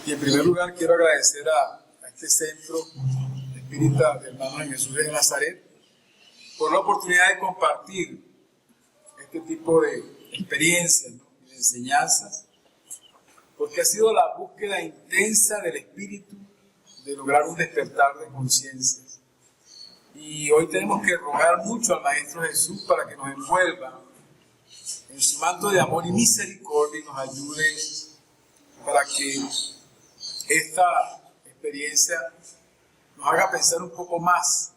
Y en primer lugar quiero agradecer a este centro espírita de Hermanos en Jesús de Nazaret por la oportunidad de compartir este tipo de experiencias, ¿no? Y de enseñanzas, porque ha sido la búsqueda intensa del espíritu de lograr un despertar de conciencias. Y hoy tenemos que rogar mucho al Maestro Jesús para que nos envuelva en su manto de amor y misericordia y nos ayude para que esta experiencia nos haga pensar un poco más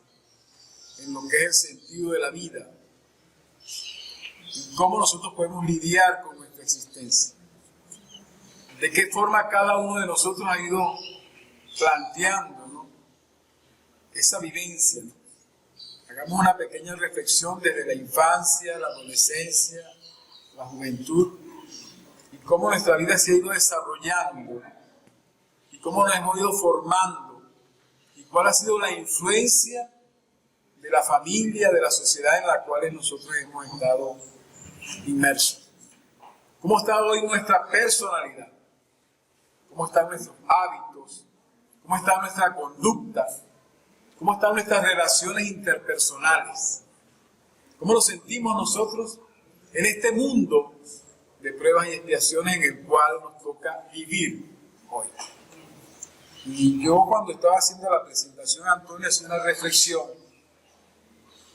en lo que es el sentido de la vida y cómo nosotros podemos lidiar con nuestra existencia. De qué forma cada uno de nosotros ha ido planteando, ¿no?, esa vivencia, ¿no? Hagamos una pequeña reflexión desde la infancia, la adolescencia, la juventud, y cómo nuestra vida se ha ido desarrollando, y cómo nos hemos ido formando, y cuál ha sido la influencia de la familia, de la sociedad en la cual nosotros hemos estado inmersos. ¿Cómo está hoy nuestra personalidad? ¿Cómo están nuestros hábitos? ¿Cómo está nuestra conducta? ¿Cómo están nuestras relaciones interpersonales? ¿Cómo nos sentimos nosotros en este mundo de pruebas y expiaciones en el cual nos toca vivir hoy? Y yo, cuando estaba haciendo la presentación a Antonio, hacía una reflexión.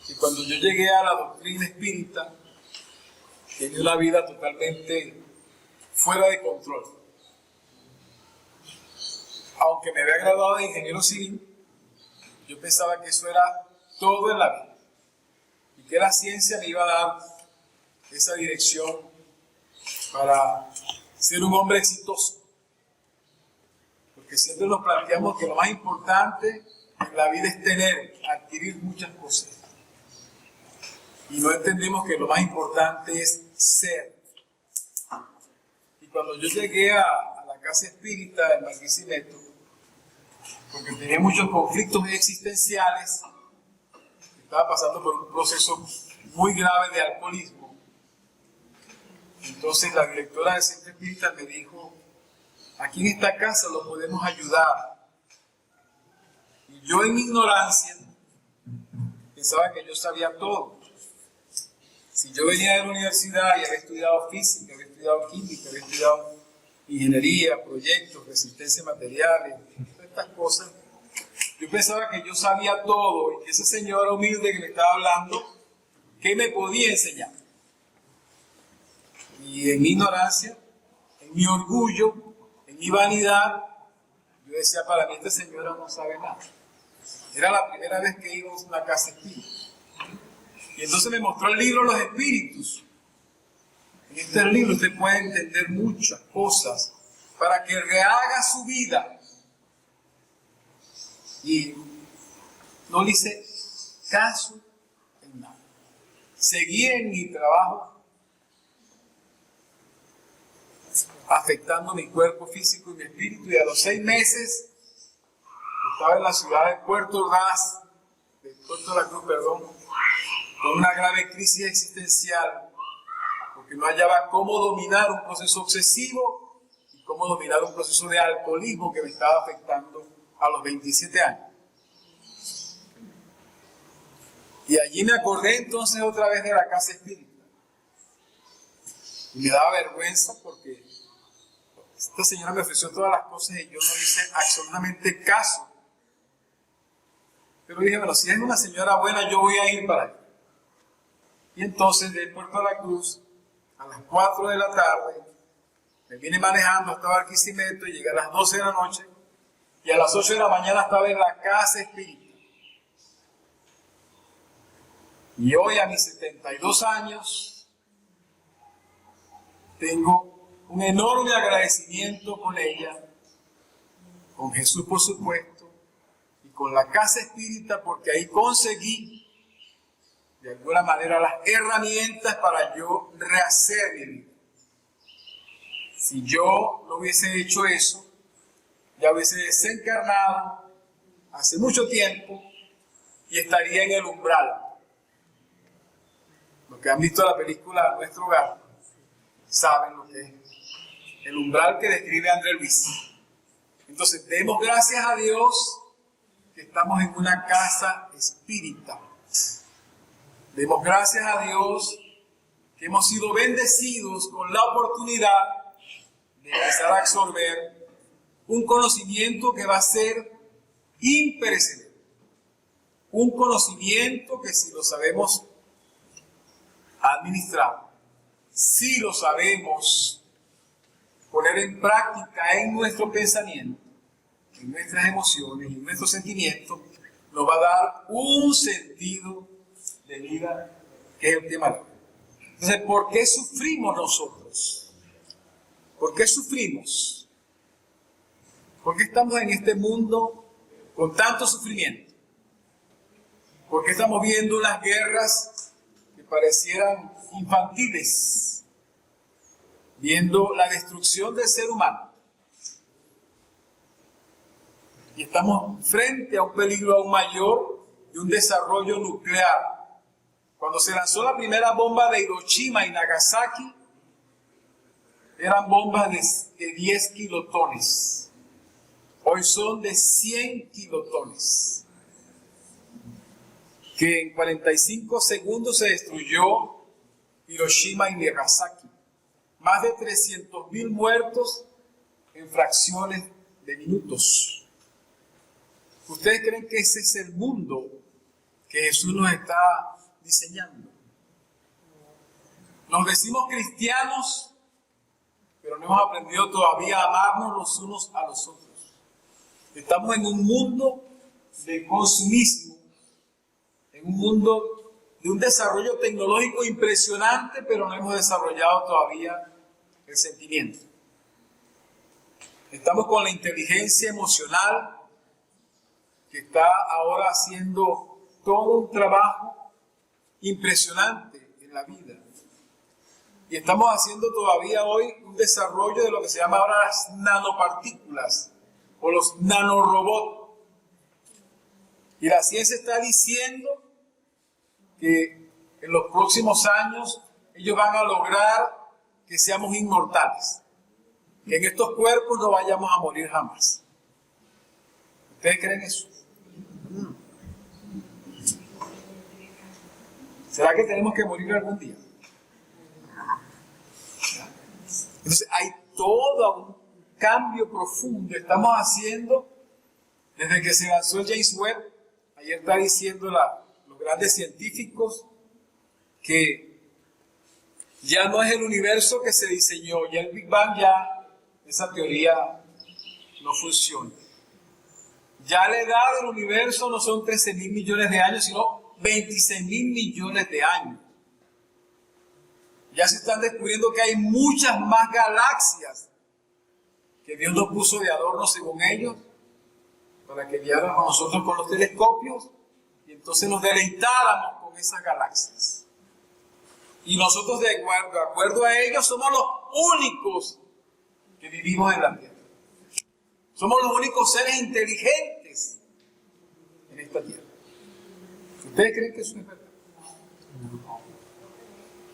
Y cuando yo llegué a la doctrina espírita, tenía una vida totalmente fuera de control. Aunque me había graduado de ingeniero civil, yo pensaba que eso era todo en la vida y que la ciencia me iba a dar esa dirección para ser un hombre exitoso. Porque siempre nos planteamos que lo más importante en la vida es adquirir muchas cosas. Y no entendemos que lo más importante es ser. Y cuando yo llegué a la casa espírita de Barquisimeto, porque tenía muchos conflictos existenciales, estaba pasando por un proceso muy grave de alcoholismo. Entonces la directora del centro espírita me dijo: aquí en esta casa lo podemos ayudar. Y yo, en mi ignorancia, pensaba que yo sabía todo. Si yo venía de la universidad y había estudiado física, había estudiado química, había estudiado ingeniería, proyectos, resistencia a materiales, estas cosas, yo pensaba que yo sabía todo y que esa señora humilde que me estaba hablando, ¿qué me podía enseñar? Y en mi ignorancia, en mi orgullo, en mi vanidad, yo decía: para mí esta señora no sabe nada. Era la primera vez que íbamos a una casa espírita. Y entonces me mostró el libro Los Espíritus. En este libro usted puede entender muchas cosas para que rehaga su vida. Y no le hice caso en nada. Seguí en mi trabajo, afectando mi cuerpo físico y mi espíritu, y a los 6 meses estaba en la ciudad de Puerto de la Cruz, con una grave crisis existencial, porque no hallaba cómo dominar un proceso obsesivo y cómo dominar un proceso de alcoholismo que me estaba afectando a los 27 años. Y allí me acordé entonces otra vez de la casa espírita. Y me daba vergüenza porque esta señora me ofreció todas las cosas y yo no le hice absolutamente caso. Pero dije: bueno, si es una señora buena, yo voy a ir para allá. Y entonces, de Puerto de la Cruz, a las 4 de la tarde, me vine manejando hasta Barquisimeto y llegué a las 12 de la noche, y a las 8 de la mañana estaba en la casa espírita. Y hoy, a mis 72 años, tengo un enorme agradecimiento con ella, con Jesús por supuesto, y con la casa espírita, porque ahí conseguí de alguna manera las herramientas para yo rehacer mi vida. Si yo no hubiese hecho eso, ya hubiese desencarnado hace mucho tiempo y estaría en el umbral. Los que han visto la película Nuestro Hogar saben lo que es el umbral que describe André Luis. Entonces, demos gracias a Dios que estamos en una casa espírita. Demos gracias a Dios que hemos sido bendecidos con la oportunidad de empezar a absorber un conocimiento que va a ser imperecedero. Un conocimiento que si lo sabemos administrar, si lo sabemos poner en práctica en nuestro pensamiento, en nuestras emociones, en nuestros sentimientos, nos va a dar un sentido de vida, que es el tema de hoy. Entonces, ¿por qué sufrimos nosotros? ¿Por qué sufrimos? ¿Por qué estamos en este mundo con tanto sufrimiento? ¿Por qué estamos viendo unas guerras que parecieran infantiles? Viendo la destrucción del ser humano. Y estamos frente a un peligro aún mayor de un desarrollo nuclear. Cuando se lanzó la primera bomba de Hiroshima y Nagasaki, eran bombas de 10 kilotones. Hoy son de 100 kilotones. Que en 45 segundos se destruyó Hiroshima y Nagasaki. Más de 300.000 muertos en fracciones de minutos. ¿Ustedes creen que ese es el mundo que Jesús nos está diseñando? Nos decimos cristianos, pero no hemos aprendido todavía a amarnos los unos a los otros. Estamos en un mundo de consumismo, en un mundo de un desarrollo tecnológico impresionante, pero no hemos desarrollado todavía el sentimiento. Estamos con la inteligencia emocional que está ahora haciendo todo un trabajo impresionante en la vida. Y estamos haciendo todavía hoy un desarrollo de lo que se llama ahora las nanopartículas o los nanorobots. Y la ciencia está diciendo que en los próximos años ellos van a lograr que seamos inmortales, que en estos cuerpos no vayamos a morir jamás. ¿Ustedes creen eso? ¿Será que tenemos que morir algún día? Entonces hay todo un cambio profundo. Estamos haciendo, desde que se lanzó el James Webb, ayer está diciendo los grandes científicos, que ya no es el universo que se diseñó, ya el Big Bang, ya esa teoría no funciona. Ya la edad del universo no son 13.000 millones de años, sino 26.000 millones de años. Ya se están descubriendo que hay muchas más galaxias que Dios nos puso de adorno según ellos, para que viéramos a nosotros con los telescopios y entonces nos deleitáramos con esas galaxias. Y nosotros, de acuerdo a ellos, somos los únicos que vivimos en la Tierra. Somos los únicos seres inteligentes en esta Tierra. ¿Ustedes creen que eso es verdad?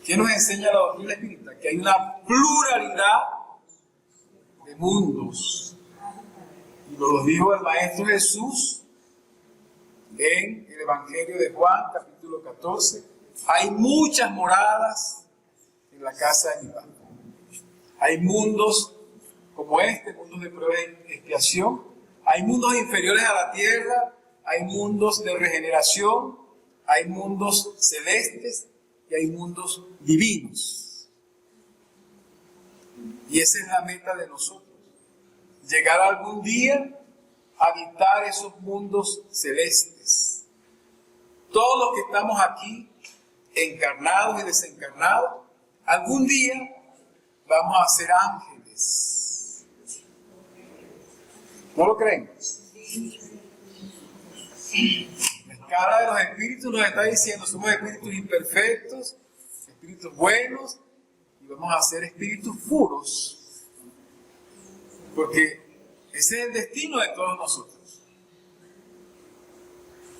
¿Qué nos enseña la doctrina espírita? Que hay una pluralidad de mundos. Y nos lo dijo el Maestro Jesús en el Evangelio de Juan, capítulo 14. Hay muchas moradas en la casa de mi Padre. Hay mundos como este, mundos de prueba y expiación. Hay mundos inferiores a la tierra. Hay mundos de regeneración. Hay mundos celestes y hay mundos divinos. Y esa es la meta de nosotros. Llegar algún día a habitar esos mundos celestes. Todos los que estamos aquí, encarnados y desencarnados, algún día vamos a ser ángeles. ¿No lo creen? La escala de los espíritus nos está diciendo, somos espíritus imperfectos, espíritus buenos, y vamos a ser espíritus puros. Porque ese es el destino de todos nosotros.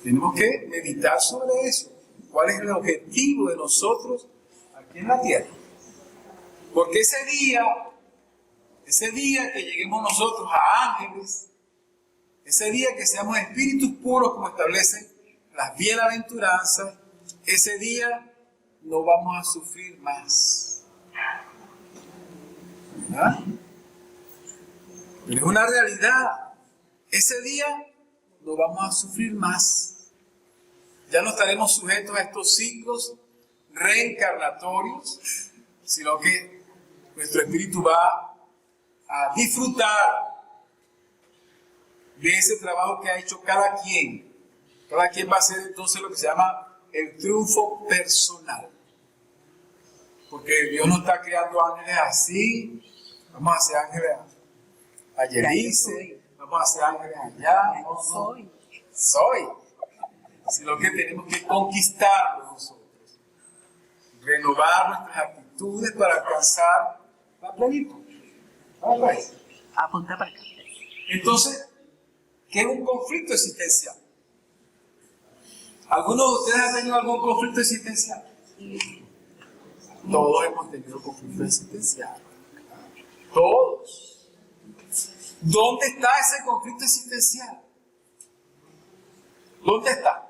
Tenemos que meditar sobre eso. ¿Cuál es el objetivo de nosotros aquí en la tierra? Porque ese día que lleguemos nosotros a ángeles, ese día que seamos espíritus puros como establecen las bienaventuranzas, ese día no vamos a sufrir más. ¿Verdad? Pero es una realidad. Ese día no vamos a sufrir más. Ya no estaremos sujetos a estos ciclos reencarnatorios, sino que nuestro espíritu va a disfrutar de ese trabajo que ha hecho cada quien. Cada quien va a hacer entonces lo que se llama el triunfo personal. Porque Dios no está creando ángeles así. Vamos a hacer ángeles a Yerice, vamos a hacer ángeles allá. No, soy. Sino que tenemos que conquistarlo nosotros. Renovar nuestras actitudes para alcanzar la plenitud. Apunta para acá. Entonces, ¿qué es un conflicto existencial? ¿Algunos de ustedes han tenido algún conflicto existencial? Todos hemos tenido conflictos existenciales. Todos. ¿Dónde está ese conflicto existencial? ¿Dónde está?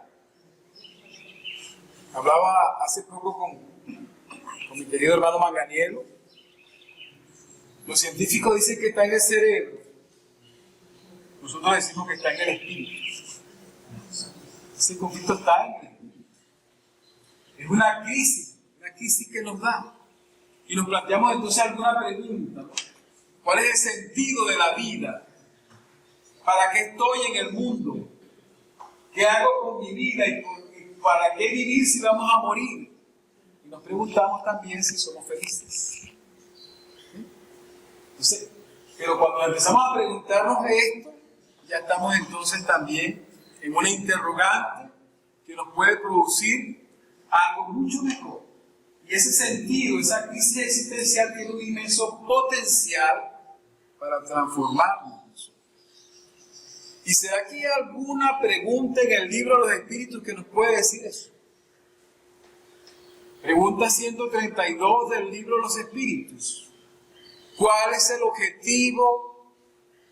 Hablaba hace poco con mi querido hermano Manganiello. Los científicos dicen que está en el cerebro. Nosotros decimos que está en el espíritu. Ese conflicto está en el espíritu. Es una crisis que nos da. Y nos planteamos entonces alguna pregunta, ¿no? ¿Cuál es el sentido de la vida? ¿Para qué estoy en el mundo? ¿Qué hago con mi vida? ¿Y para qué vivir si vamos a morir? Y nos preguntamos también si somos felices. Entonces, pero cuando empezamos a preguntarnos esto, ya estamos entonces también en una interrogante que nos puede producir algo mucho mejor. Y ese sentido, esa crisis existencial tiene un inmenso potencial para transformarnos. ¿Y será que hay alguna pregunta en el libro de los Espíritus que nos puede decir eso? Pregunta 132 del libro de los Espíritus. ¿Cuál es el objetivo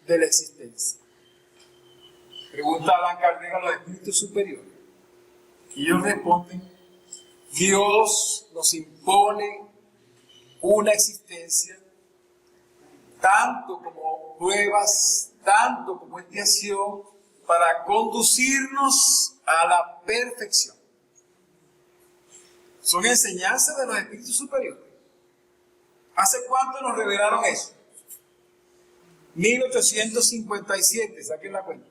de la existencia? Pregunta Allan Kardec a los espíritus superiores. Y ellos responden: Dios nos impone una existencia, tanto como pruebas, tanto como expiación, para conducirnos a la perfección. Son enseñanzas de los espíritus superiores. ¿Hace cuánto nos revelaron eso? 1857, saquen la cuenta.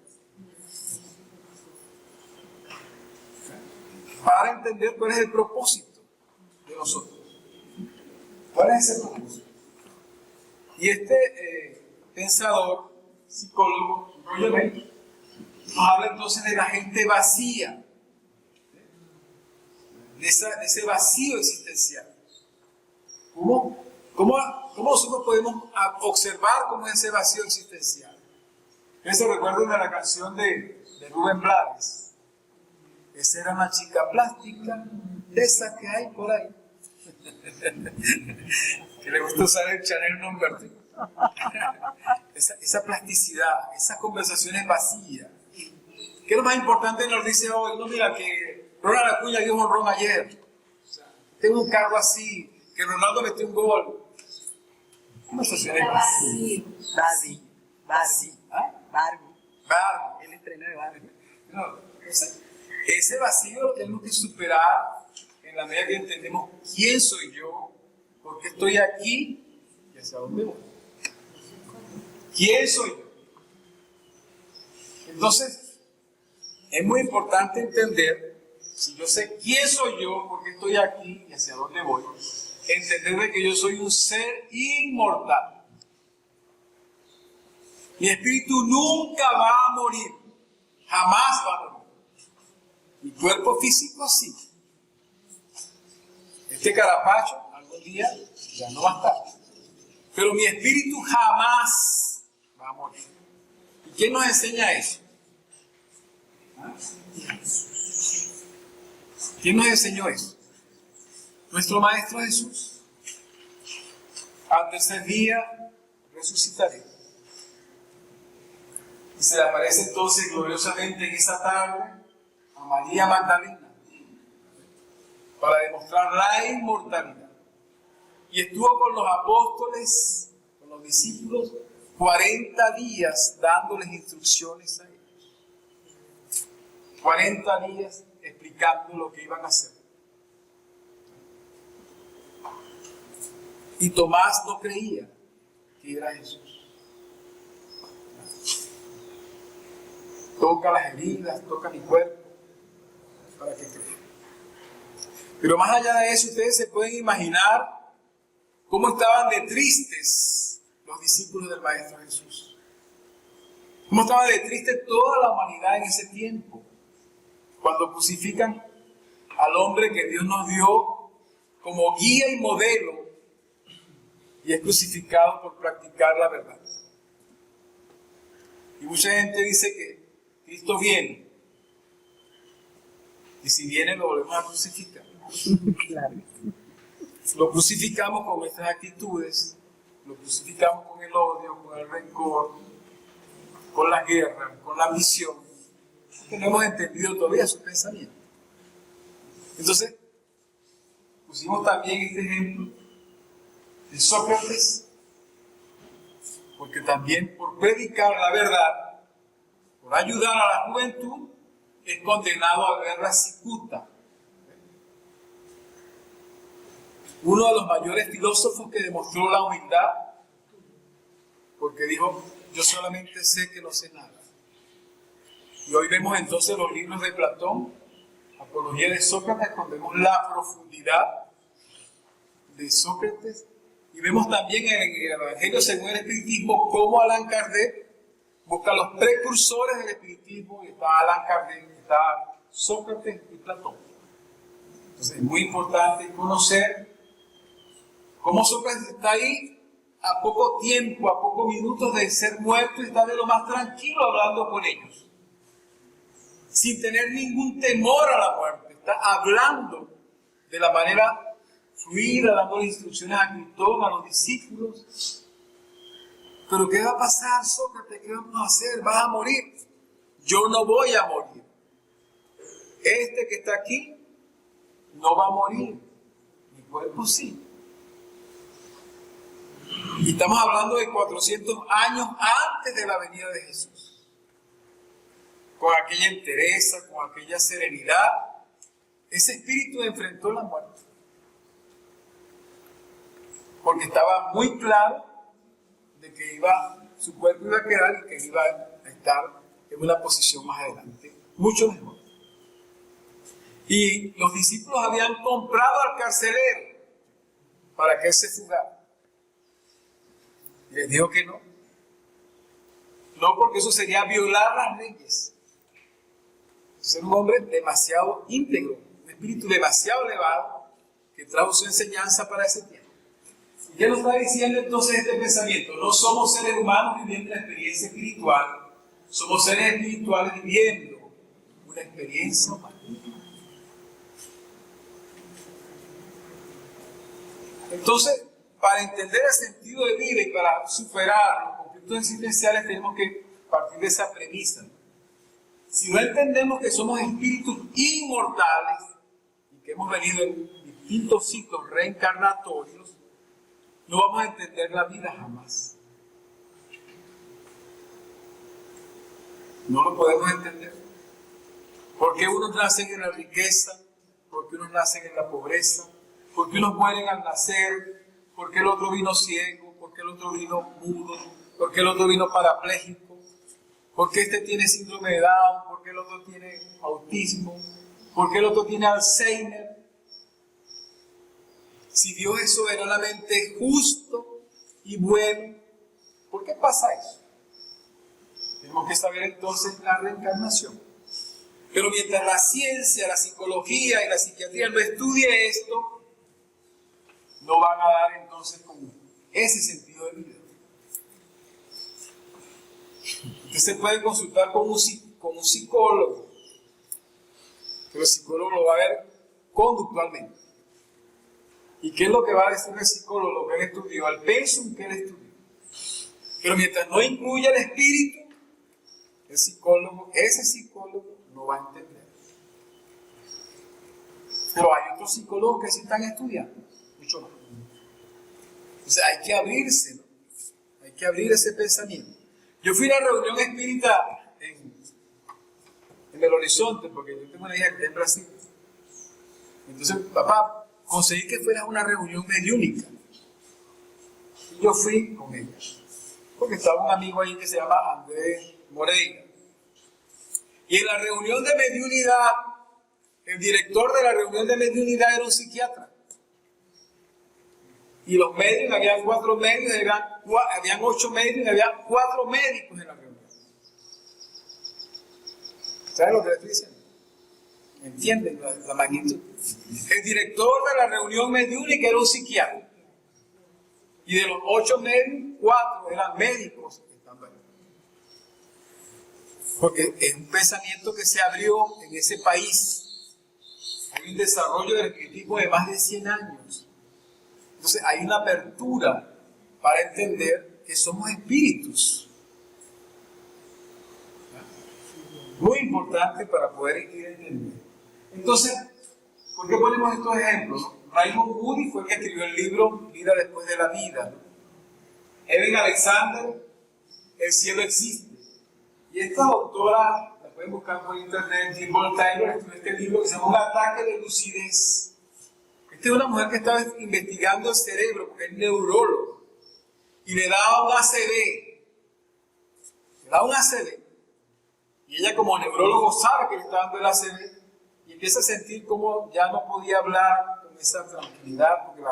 Para entender cuál es el propósito de nosotros. ¿Cuál es ese propósito? Y este pensador, psicólogo, Roger Bacon, nos habla entonces de la gente vacía, de ese vacío existencial. ¿Cómo nosotros podemos observar cómo es ese vacío existencial? Eso recuerden de la canción de Rubén Blades. Esa era una chica plástica, de esas que hay por ahí. Que le gusta usar el Chanel No. Esa plasticidad, esas conversaciones vacías. ¿Qué es lo más importante nos dice hoy? No, mira, que Ronald Acuña dio un honrón ayer. O sea, tengo un carro así, que Ronaldo metió un gol. Conversaciones vacías. Barbie. ¿Ah? Barbie. El estreno de Barbie. No, ese vacío lo tenemos que superar en la medida que entendemos quién soy yo, por qué estoy aquí y hacia dónde voy. ¿Quién soy yo? Entonces, es muy importante entender, si yo sé quién soy yo, por qué estoy aquí y hacia dónde voy, entender de que yo soy un ser inmortal. Mi espíritu nunca va a morir, jamás va a morir. Mi cuerpo físico sí. Este carapacho algún día ya no va a estar. Pero mi espíritu jamás va a morir. ¿Y quién nos enseña eso? ¿Ah? ¿Quién nos enseñó eso? Nuestro Maestro Jesús. Al tercer día resucitaré. Y se le aparece entonces gloriosamente en esa tarde a María Magdalena para demostrar la inmortalidad. Y estuvo con los apóstoles, con los discípulos, 40 días dándoles instrucciones a ellos. 40 días explicando lo que iban a hacer. Y Tomás no creía que era Jesús. Toca las heridas, toca mi cuerpo, para que crea. Pero más allá de eso, ustedes se pueden imaginar cómo estaban de tristes los discípulos del Maestro Jesús. Cómo estaba de triste toda la humanidad en ese tiempo, cuando crucifican al hombre que Dios nos dio como guía y modelo, y es crucificado por practicar la verdad. Y mucha gente dice que Cristo viene, y si viene lo volvemos a crucificar. Claro. Lo crucificamos con nuestras actitudes, lo crucificamos con el odio, con el rencor, con la guerra, con la ambición, que no hemos entendido todavía su pensamiento. Entonces, pusimos también este ejemplo de Sócrates, porque también por predicar la verdad, por ayudar a la juventud, es condenado a guerra cicuta. Uno de los mayores filósofos que demostró la humildad, porque dijo, yo solamente sé que no sé nada. Y hoy vemos entonces los libros de Platón, Apología de Sócrates, donde vemos la profundidad de Sócrates, y vemos también en el Evangelio según el Espiritismo cómo Allan Kardec busca los precursores del espiritismo, y está Allan Kardec, está Sócrates y Platón. Entonces es muy importante conocer cómo Sócrates está ahí a poco tiempo, a pocos minutos de ser muerto, y está de lo más tranquilo hablando con ellos, sin tener ningún temor a la muerte. Está hablando de la manera fluida, dando instrucciones a Critón, a los discípulos. Pero ¿qué va a pasar, Sócrates? ¿Qué vamos a hacer? ¿Vas a morir? Yo no voy a morir. Este que está aquí no va a morir. Mi cuerpo sí. Y estamos hablando de 400 años antes de la venida de Jesús. Con aquella entereza, con aquella serenidad, ese espíritu enfrentó la muerte. Porque estaba muy claro de que su cuerpo iba a quedar y que iba a estar en una posición más adelante, mucho mejor. Y los discípulos habían comprado al carcelero para que él se fugara. Y les dijo que no. No, porque eso sería violar las leyes. Ser un hombre demasiado íntegro, un espíritu demasiado elevado que trajo su enseñanza para ese tiempo. ¿Y qué nos está diciendo entonces este pensamiento? No somos seres humanos viviendo una experiencia espiritual, somos seres espirituales viviendo una experiencia humana. Entonces, para entender el sentido de vida y para superar los conflictos existenciales tenemos que partir de esa premisa. Si no entendemos que somos espíritus inmortales y que hemos venido en distintos ciclos reencarnatorios, no vamos a entender la vida jamás. No lo podemos entender. ¿Por qué unos nacen en la riqueza? ¿Por qué unos nacen en la pobreza? ¿Por qué unos mueren al nacer? ¿Por qué el otro vino ciego? ¿Por qué el otro vino mudo? ¿Por qué el otro vino parapléjico? ¿Por qué este tiene síndrome de Down? ¿Por qué el otro tiene autismo? ¿Por qué el otro tiene Alzheimer? Si Dios es soberanamente justo y bueno, ¿por qué pasa eso? Tenemos que saber entonces la reencarnación. Pero mientras la ciencia, la psicología y la psiquiatría no estudie esto, no van a dar entonces con ese sentido de vida. Usted se puede consultar con un psicólogo, pero el psicólogo lo va a ver conductualmente. ¿Y qué es lo que va a decir el psicólogo? Lo que él estudió, al pensum que él estudió. Pero mientras no incluya el espíritu, ese psicólogo no va a entender. Pero hay otros psicólogos que sí están estudiando, mucho más. Entonces hay que abrirse, ¿no? Hay que abrir ese pensamiento. Yo fui a una reunión espírita en Belo Horizonte, porque yo tengo una hija que está en Brasil. Entonces, papá, conseguí que fuera una reunión mediúnica. Y yo fui con ella. Porque estaba un amigo ahí que se llama Andrés Moreira. Y en la reunión de mediunidad, el director de la reunión de mediunidad era un psiquiatra. Y los medios, había 4 medios, habían 8 medios, y había 4 médicos en la reunión. ¿Saben lo que le estoy diciendo? ¿Entienden la magnitud? El director de la reunión mediúnica era un psiquiatra. Y de los 8 medios, 4 eran médicos estando ahí. Porque es un pensamiento que se abrió en ese país. Hay un desarrollo del espiritismo de más de 100 años. Entonces hay una apertura para entender que somos espíritus. Muy importante para poder ir entendiendo. Entonces, ¿por qué ponemos estos ejemplos? Raymond Moody fue el que escribió el libro Vida después de la vida. Eben Alexander, El cielo existe. Y esta autora, la pueden buscar por internet, Jimbo Taylor, escribió este libro que se llama Un ataque de lucidez. Esta es una mujer que estaba investigando el cerebro, porque es neurólogo, y le daba un ACV. Le daba un ACV. Y ella como neurólogo sabe que le está dando el ACV, y empieza a sentir como ya no podía hablar con esa tranquilidad, porque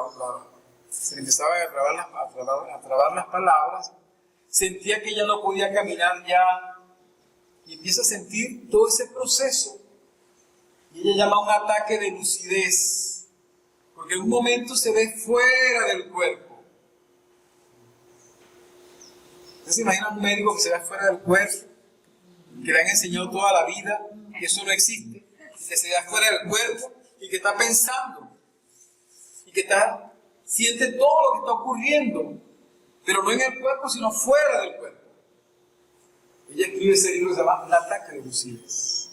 se le empezaban a trabar las palabras, sentía que ya no podía caminar ya, y empieza a sentir todo ese proceso, y ella llama un ataque de lucidez, porque en un momento se ve fuera del cuerpo. ¿Ustedes se imaginan un médico que se ve fuera del cuerpo, que le han enseñado toda la vida que eso no existe, que se ve fuera del cuerpo y que está pensando y que siente todo lo que está ocurriendo, pero no en el cuerpo, sino fuera del cuerpo? Ella escribe ese libro que se llama Un ataque de lucidez.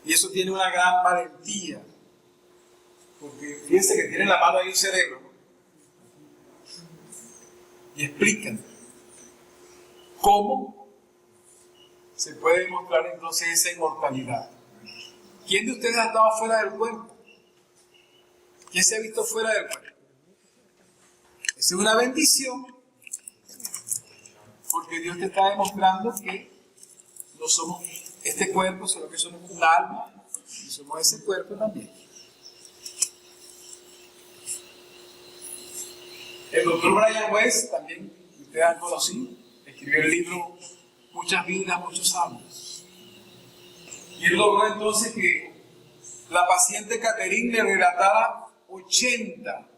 Y eso tiene una gran valentía, porque fíjense que tiene en la mano ahí un cerebro, ¿no? Y explican cómo se puede demostrar entonces esa inmortalidad. ¿Quién de ustedes ha estado fuera del cuerpo? ¿Quién se ha visto fuera del cuerpo? Esa es una bendición, porque Dios te está demostrando que no somos este cuerpo, sino que somos un alma y somos ese cuerpo también. El doctor Brian Weiss, también ustedes han conocido, escribió el libro Muchas vidas, muchos años. Y él logró entonces que la paciente Catherine le relatara 80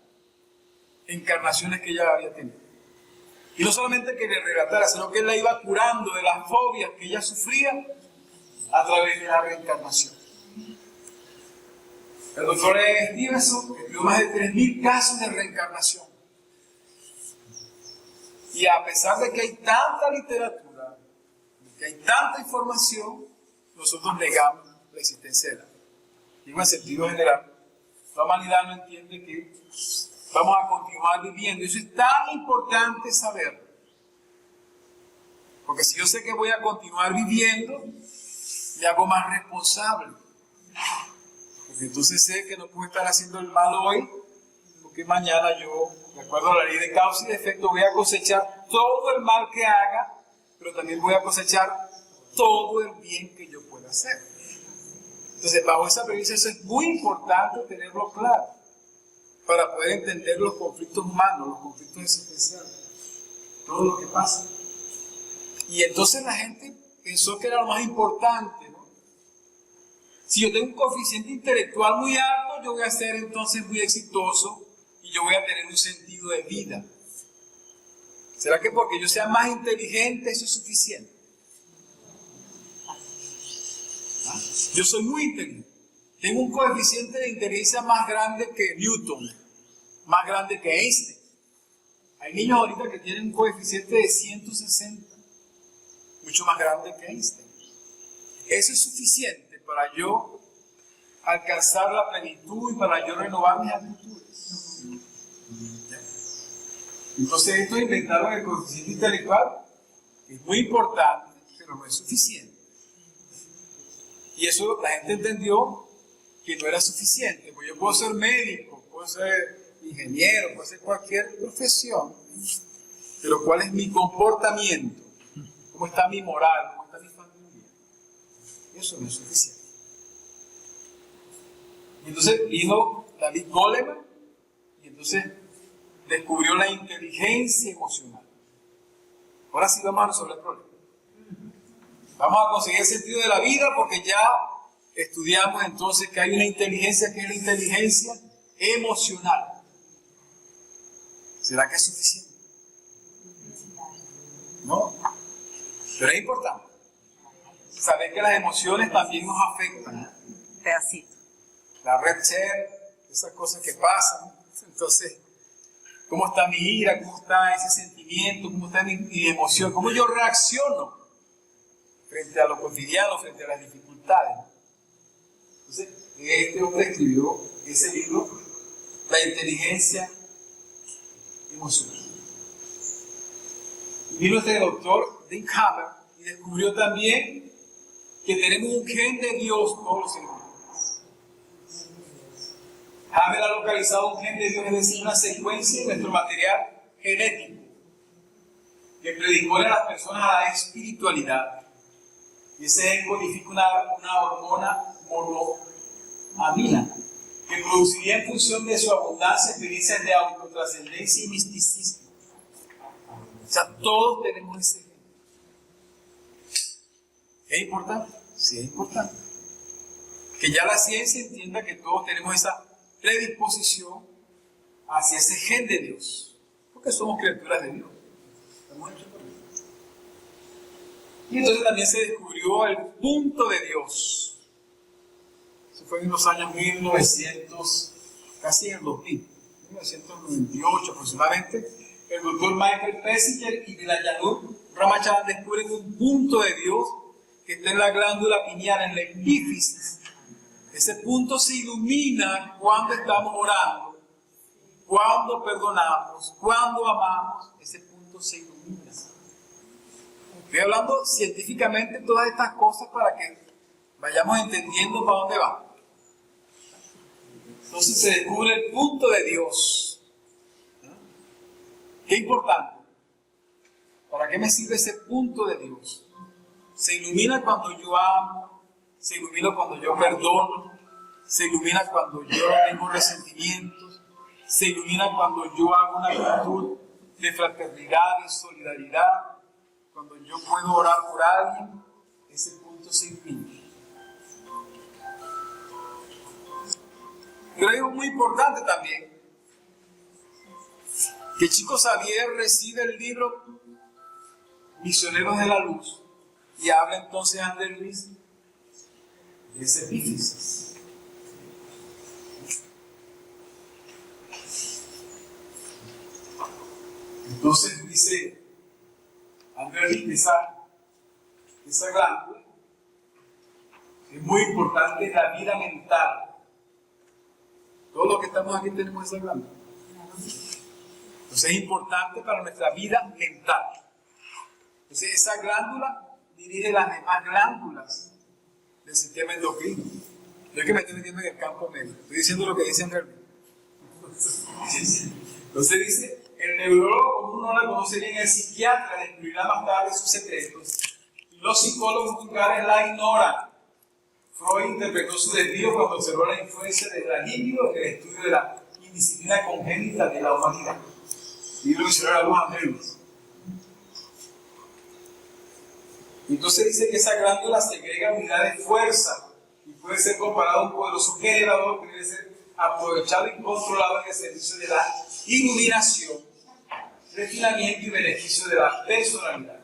encarnaciones que ella había tenido. Y no solamente que le relatara, sino que él la iba curando de las fobias que ella sufría a través de la reencarnación. El doctor Stevenson estudió más de 3.000 casos de reencarnación. Y a pesar de que hay tanta literatura, que hay tanta información, nosotros negamos la existencia de la vida. Digo en sentido general, la humanidad no entiende que vamos a continuar viviendo. Eso es tan importante saberlo. Porque si yo sé que voy a continuar viviendo, me hago más responsable. Porque entonces sé que no puedo estar haciendo el mal hoy, porque mañana yo, de acuerdo a la ley de causa y de efecto, voy a cosechar todo el mal que haga, pero también voy a cosechar todo el bien que yo pueda hacer. Entonces, bajo esa premisa, eso es muy importante tenerlo claro, para poder entender los conflictos humanos, los conflictos existenciales, todo lo que pasa. Y entonces la gente pensó que era lo más importante, ¿no? Si yo tengo un coeficiente intelectual muy alto, yo voy a ser entonces muy exitoso y yo voy a tener un sentido de vida. ¿Será que porque yo sea más inteligente eso es suficiente? ¿Ah? Yo soy muy inteligente. Tengo un coeficiente de inteligencia más grande que Newton, más grande que Einstein. Hay niños ahorita que tienen un coeficiente de 160. mucho más grande que Einstein. Eso es suficiente para yo alcanzar la plenitud y para yo renovar mis actitudes. Entonces estos inventaron el coeficiente intelectual, que es muy importante, pero no es suficiente. Y eso la gente entendió que no era suficiente, porque yo puedo ser médico, puedo ser ingeniero, puedo ser cualquier profesión, pero ¿cuál es mi comportamiento? ¿Cómo está mi moral? ¿Cómo está mi familia? Eso no es suficiente. Y entonces vino David Goleman y entonces descubrió la inteligencia emocional. Ahora sí vamos a resolver el problema. Vamos a conseguir el sentido de la vida porque ya estudiamos entonces que hay una inteligencia que es la inteligencia emocional. ¿Será que es suficiente? No. Pero es importante saber que las emociones también nos afectan. Pedacito. La red share, esas cosas que pasan. Entonces, ¿cómo está mi ira? ¿Cómo está ese sentimiento? ¿Cómo está mi emoción? ¿Cómo yo reacciono frente a lo cotidiano, frente a las dificultades? Entonces, este hombre escribió ese libro, La inteligencia emocional. Y vino este doctor, Dick Hammer, y descubrió también que tenemos un gen de Dios todos los seres humanos. Hammer ha localizado un gen de Dios, es decir, una secuencia de nuestro material genético que predispone a las personas a la espiritualidad. Y ese gen codifica una hormona monoamina que produciría en función de su abundancia experiencias de autotrascendencia y misticismo. O sea, todos tenemos ese gen. ¿Es importante? Sí, es importante. Que ya la ciencia entienda que todos tenemos esa predisposición hacia ese gen de Dios, porque somos criaturas de Dios. Estamos hechos por Dios. Y entonces también se descubrió el punto de Dios. Eso fue en los años 1900, casi en el 2000, 1998 aproximadamente. El doctor Michael Pesinger y Vilayanur Ramachandran descubren un punto de Dios que está en la glándula pineal, en la epífisis. Ese punto se ilumina cuando estamos orando, cuando perdonamos, cuando amamos. Ese punto se ilumina. Estoy hablando científicamente de todas estas cosas para que vayamos entendiendo para dónde va. Entonces se descubre el punto de Dios. Qué importante. ¿Para qué me sirve ese punto de Dios? Se ilumina cuando yo amo, se ilumina cuando yo perdono, se ilumina cuando yo tengo resentimientos, se ilumina cuando yo hago una actitud de fraternidad y solidaridad, cuando yo puedo orar por alguien, ese punto se ilumina. Pero hay algo muy importante también, que Chico Xavier recibe el libro Misioneros de la Luz y habla entonces a Andrés Luis de ese epífisis. Entonces dice Andrés Luis, esa glándula es muy importante en la vida mental. Todos los que estamos aquí tenemos esa glándula. Entonces es importante para nuestra vida mental. Entonces esa glándula dirige las demás glándulas del sistema endocrino. No es que me estoy metiendo en el campo médico, estoy diciendo lo que dice Andrés. Entonces dice, el neurólogo común no la conoce bien, el psiquiatra descubrirá más tarde sus secretos. Y los psicólogos vulgares la ignoran. Freud interpretó su desvío cuando observó la influencia del líbido en el estudio de la indisciplina congénita de la humanidad. Libro Misionero de la Luz, Andrés. Entonces dice que esa glándula segrega unidades de fuerza y puede ser comparado a un poderoso generador que debe ser aprovechado y controlado en el servicio de la iluminación, refinamiento y beneficio de la personalidad,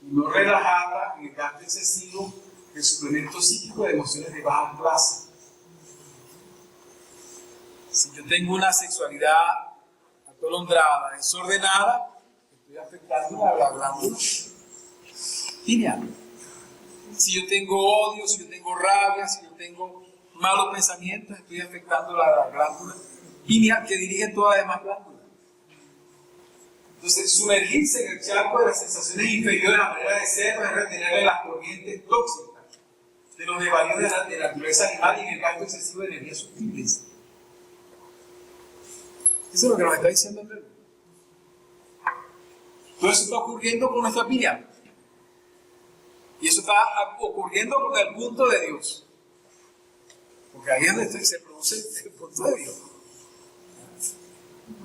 y no relajarla en el gasto excesivo del suplemento psíquico de emociones de baja clase. Si yo tengo una sexualidad atolondrada, desordenada, estoy afectando a la glándula pineal. Si yo tengo odio, si yo tengo rabia, si yo tengo malos pensamientos, estoy afectando la glándula pineal que dirige todas las demás glándulas. Entonces, sumergirse en el charco de las sensaciones inferiores, la manera de ser, es retenerle las corrientes tóxicas de los desvaríos de la naturaleza animal y en el gasto excesivo de energías sutiles. Eso es lo que nos está diciendo el verbo. Todo eso está ocurriendo con nuestra pineal. Y eso está ocurriendo con el punto de Dios. Porque ahí es donde se produce el punto de Dios.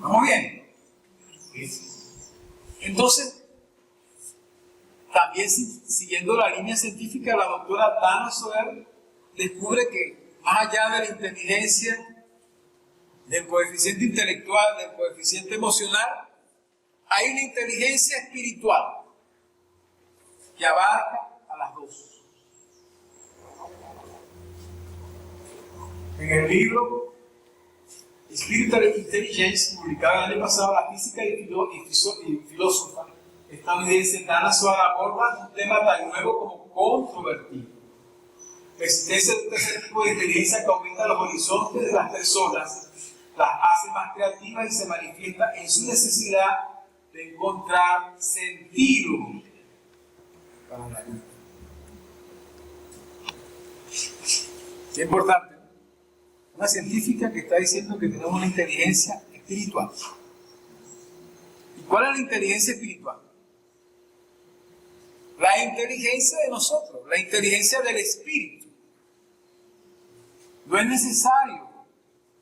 ¿Vamos bien? Sí. Entonces, también siguiendo la línea científica, la doctora Dana Soder descubre que más allá de la inteligencia, del coeficiente intelectual, del coeficiente emocional, hay una inteligencia espiritual que abarca a las dos. En el libro Spiritual Intelligence, publicado el año pasado, la física y filósofa estadounidense Dana Soder aborda un tema tan nuevo como controvertido. La existencia de un tercer tipo de inteligencia que aumenta los horizontes de las personas, las hace más creativas y se manifiesta en su necesidad de encontrar sentido para la vida. Qué importante. Una científica que está diciendo que tenemos una inteligencia espiritual. ¿Y cuál es la inteligencia espiritual? La inteligencia de nosotros, la inteligencia del espíritu. No es necesario,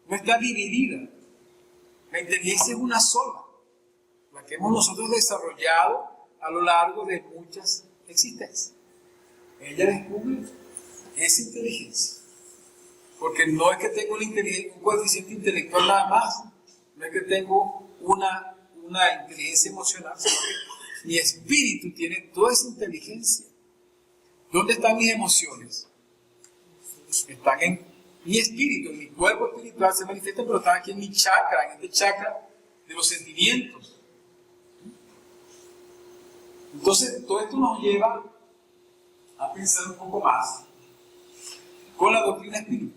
no está dividida. La inteligencia es una sola, la que hemos nosotros desarrollado a lo largo de muchas existencias. Ella descubre esa inteligencia. Porque no es que tengo un coeficiente intelectual nada más, no es que tengo una inteligencia emocional, sino que mi espíritu tiene toda esa inteligencia. ¿Dónde están mis emociones? Están en mi espíritu, en mi cuerpo espiritual se manifiestan, pero están aquí en mi chakra, en este chakra de los sentimientos. Entonces, todo esto nos lleva a pensar un poco más con la doctrina espiritual.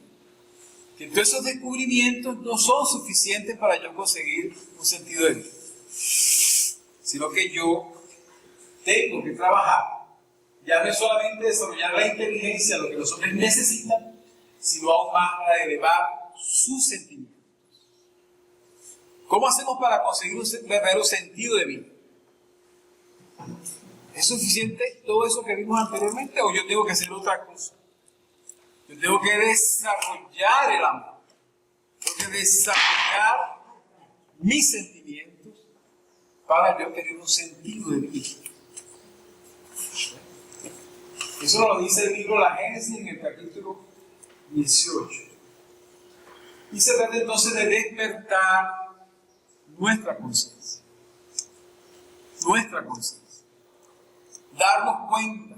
Que todos esos descubrimientos no son suficientes para yo conseguir un sentido de vida, sino que yo tengo que trabajar, ya no es solamente desarrollar la inteligencia, lo que los hombres necesitan, sino aún más para elevar sus sentimientos. ¿Cómo hacemos para conseguir un verdadero sentido de vida? ¿Es suficiente todo eso que vimos anteriormente o yo tengo que hacer otra cosa? Yo tengo que desarrollar el amor. Tengo que desarrollar mis sentimientos para yo tener un sentido de vida. Eso nos lo dice el libro La Génesis en el capítulo 18. Y se trata entonces de despertar nuestra conciencia. Nuestra conciencia. Darnos cuenta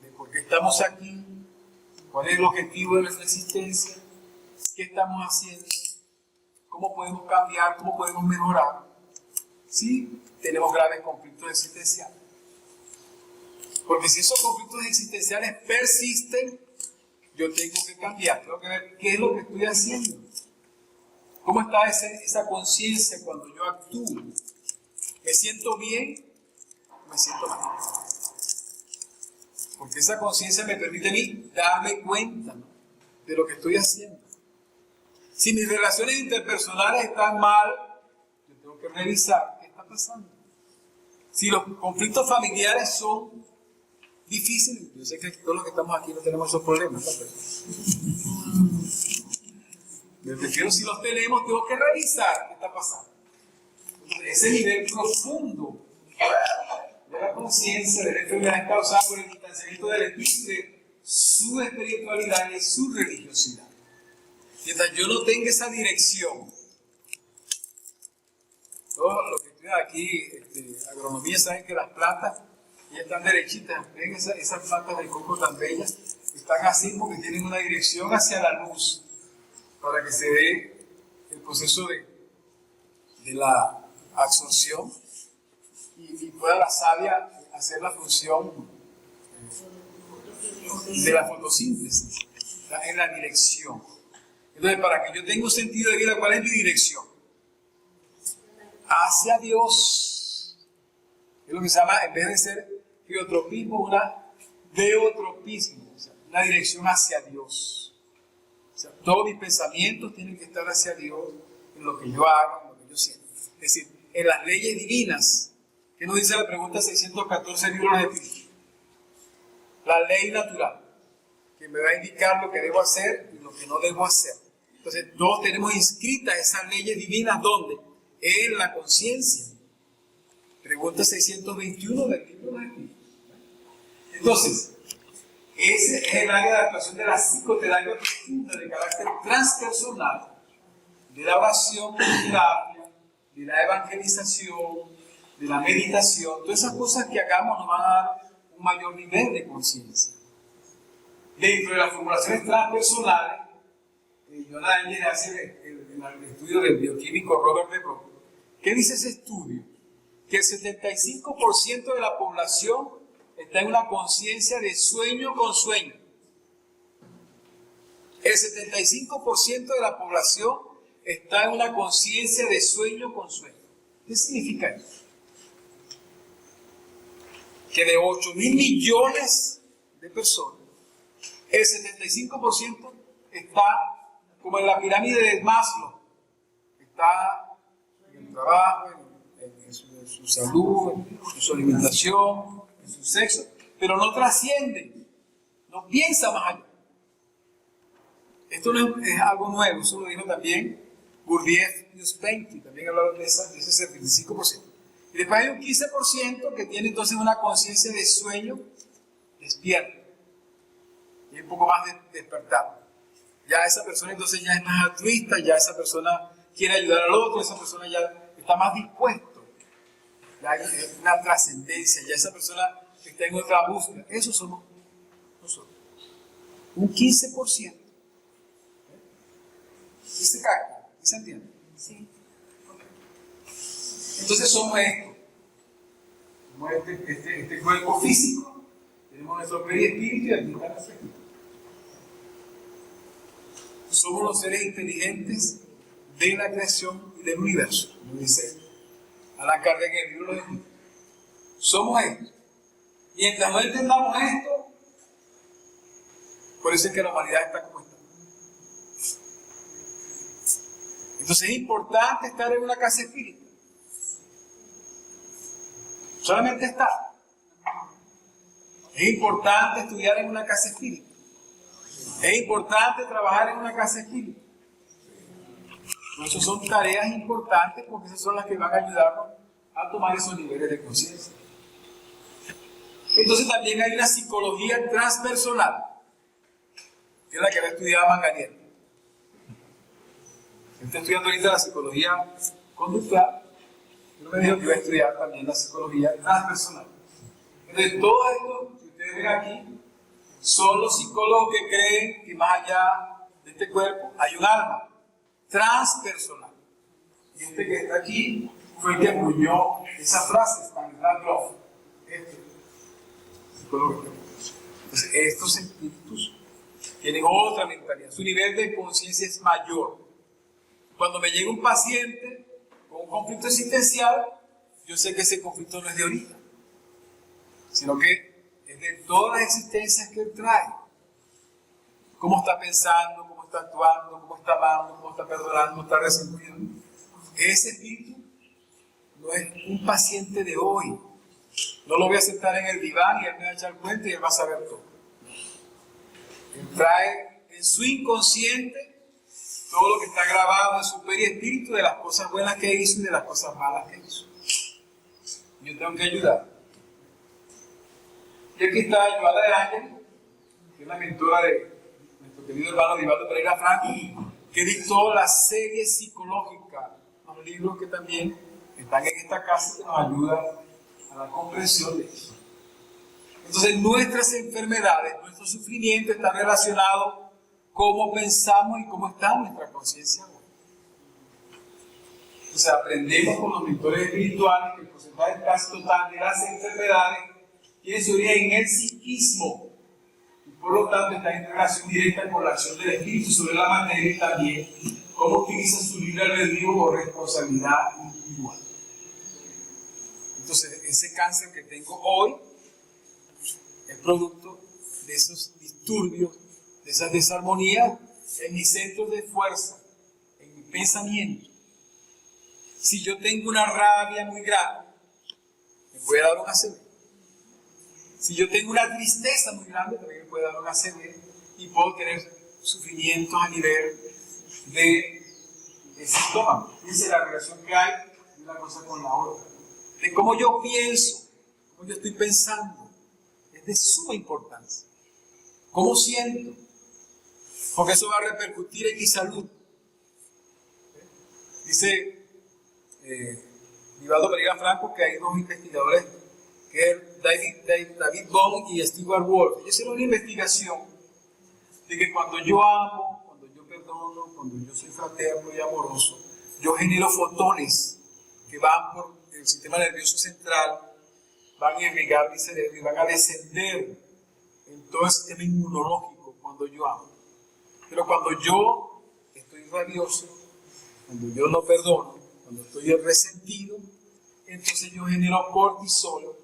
de por qué estamos aquí. ¿Cuál es el objetivo de nuestra existencia? ¿Qué estamos haciendo? ¿Cómo podemos cambiar? ¿Cómo podemos mejorar? Sí, tenemos graves conflictos existenciales. Porque si esos conflictos existenciales persisten, yo tengo que cambiar. Tengo que ver qué es lo que estoy haciendo. ¿Cómo está esa conciencia cuando yo actúo? ¿Me siento bien? ¿Me siento mal? Porque esa conciencia me permite a mí darme cuenta, ¿no?, de lo que estoy haciendo. Si mis relaciones interpersonales están mal, yo tengo que revisar qué está pasando. Si los conflictos familiares son difíciles, yo sé que todos los que estamos aquí no tenemos esos problemas, ¿no? Me refiero, si los tenemos, tengo que revisar qué está pasando. Entonces, ese nivel profundo de la conciencia de la enfermedad causada por el distanciamiento del espíritu de su espiritualidad y su religiosidad. Mientras yo no tenga esa dirección, todos los que estudian aquí agronomía saben que las plantas ya están derechitas. Ven esas plantas de coco tan bellas, están así porque tienen una dirección hacia la luz para que se dé el proceso de la absorción y pueda la savia hacer la función de la fotosíntesis, está en la dirección. Entonces, para que yo tenga un sentido de vida, ¿cuál es mi dirección? Hacia Dios. Es lo que se llama, en vez de ser geotropismo, una deotropismo, o sea, una dirección hacia Dios. O sea, todos mis pensamientos tienen que estar hacia Dios en lo que yo hago, en lo que yo siento. Es decir, en las leyes divinas. ¿Qué nos dice la pregunta 614 del libro de Espíritu? La ley natural, que me va a indicar lo que debo hacer y lo que no debo hacer. Entonces, todos tenemos inscritas esas leyes divinas, ¿dónde? En la conciencia. Pregunta 621 del libro de Espíritu. Entonces, ese es el área de actuación de la psicoterapia profunda de carácter transpersonal, de la oración terapia, de la evangelización, de la meditación. Todas esas cosas que hagamos nos van a dar un mayor nivel de conciencia. Dentro de las formulaciones transpersonales, Jonathan Angel hace el estudio del bioquímico Robert de Brock. ¿Qué dice ese estudio? Que el 75% de la población está en una conciencia de sueño con sueño. El 75% de la población está en una conciencia de sueño con sueño. ¿Qué significa eso? Que de 8.000 millones de personas, el 75% está como en la pirámide de Maslow. Está en el trabajo, en su salud, en su alimentación, en su sexo, pero no trasciende, no piensa más allá. Esto no es algo nuevo, eso lo dijo también Gurdjieff y Ouspensky, también hablaron de ese 75%. Y después hay un 15% que tiene entonces una conciencia de sueño despierta, y un poco más despertado. Ya esa persona entonces ya es más altruista, ya esa persona quiere ayudar al otro, esa persona ya está más dispuesto, ya hay una trascendencia, ya esa persona está en otra búsqueda. Eso somos nosotros. Un 15%. ¿Sí se capta? ¿Sí se entiende? Sí. Entonces somos esto. Somos este cuerpo físico, tenemos nuestro perispíritu y aquí está nuestro espíritu. Somos los seres inteligentes de la creación y del universo, como dice Allan Kardec en el libro de Espíritu. Somos esto. Mientras no entendamos esto, por eso es que la humanidad está como está. Entonces es importante estar en una casa espírita. Solamente estar. Es importante estudiar en una casa espírita. Es importante trabajar en una casa espírita. Eso son tareas importantes porque esas son las que van a ayudarnos a tomar esos niveles de conciencia. Entonces también hay una psicología transpersonal, que es la que va a estudiar Manganiello. Está estudiando ahorita la psicología conductual, pero me dijo que iba a estudiar también la psicología transpersonal. Entonces todo esto que ustedes ven aquí son los psicólogos que creen que más allá de este cuerpo hay un alma transpersonal. Y este que está aquí fue el que acuñó esa frase, Stanislav Grof. Entonces, estos espíritus tienen otra mentalidad, su nivel de conciencia es mayor. Cuando me llega un paciente con un conflicto existencial, yo sé que ese conflicto no es de ahorita, sino que es de todas las existencias que él trae. Cómo está pensando, cómo está actuando, cómo está amando, cómo está perdonando, cómo está resentido. Ese espíritu no es un paciente de hoy. No lo voy a sentar en el diván y él me va a echar cuenta y él va a saber todo. Él trae en su inconsciente todo lo que está grabado en su perispíritu de las cosas buenas que hizo y de las cosas malas que hizo. Yo tengo que ayudar. Y aquí está Joana de Ángel, que es la mentora de nuestro querido hermano Divaldo Pereira Franco, que dictó la serie psicológica, los libros que también están en esta casa que nos ayudan a la comprensión de eso. Entonces nuestras enfermedades, nuestro sufrimiento está relacionado cómo pensamos y cómo está nuestra conciencia. Entonces aprendemos con los mentores espirituales que el porcentaje casi total de las enfermedades tiene su origen en el psiquismo y por lo tanto está en relación directa con la acción del espíritu sobre la materia y también cómo utiliza su libre albedrío o responsabilidad individual. Entonces, ese cáncer que tengo hoy es producto de esos disturbios, de esas desarmonías en mis centros de fuerza, en mi pensamiento. Si yo tengo una rabia muy grande, me puede dar un ACV. Si yo tengo una tristeza muy grande, también me puede dar un ACV y puedo tener sufrimientos a nivel de estómago. Esa es la relación que hay de una cosa con la otra. De cómo yo pienso, cómo yo estoy pensando, es de suma importancia. ¿Cómo siento? Porque eso va a repercutir en mi salud. Dice Vivaldo Pereira Franco que hay dos investigadores, que es David Bohm y Stewart Wolf. Ellos hicieron una investigación de que cuando yo amo, cuando yo perdono, cuando yo soy fraterno y amoroso, yo genero fotones que van por el sistema nervioso central, van a irrigar mi cerebro y van a descender en todo el sistema inmunológico cuando yo amo. Pero cuando yo estoy rabioso, cuando yo no perdono, cuando estoy resentido, entonces yo genero cortisol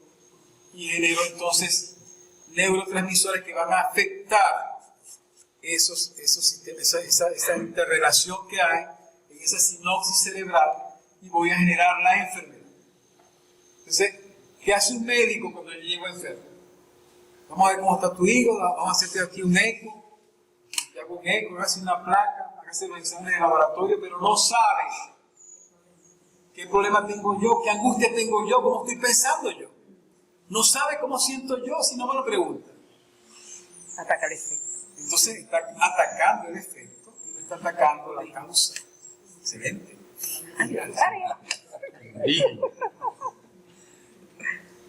y genero entonces neurotransmisores que van a afectar esos sistemas, esa interrelación que hay en esa sinapsis cerebral y voy a generar la enfermedad. Entonces, ¿qué hace un médico cuando yo llego enfermo? Vamos a ver cómo está tu hígado, vamos a hacerte aquí un eco, te hago un eco, voy a hacer una placa, voy a hacer los exámenes de laboratorio, pero no sabes qué problema tengo yo, qué angustia tengo yo, cómo estoy pensando yo. No sabe cómo siento yo si no me lo pregunta. Ataca el efecto. Entonces está atacando el efecto y no está atacando la causa. Excelente.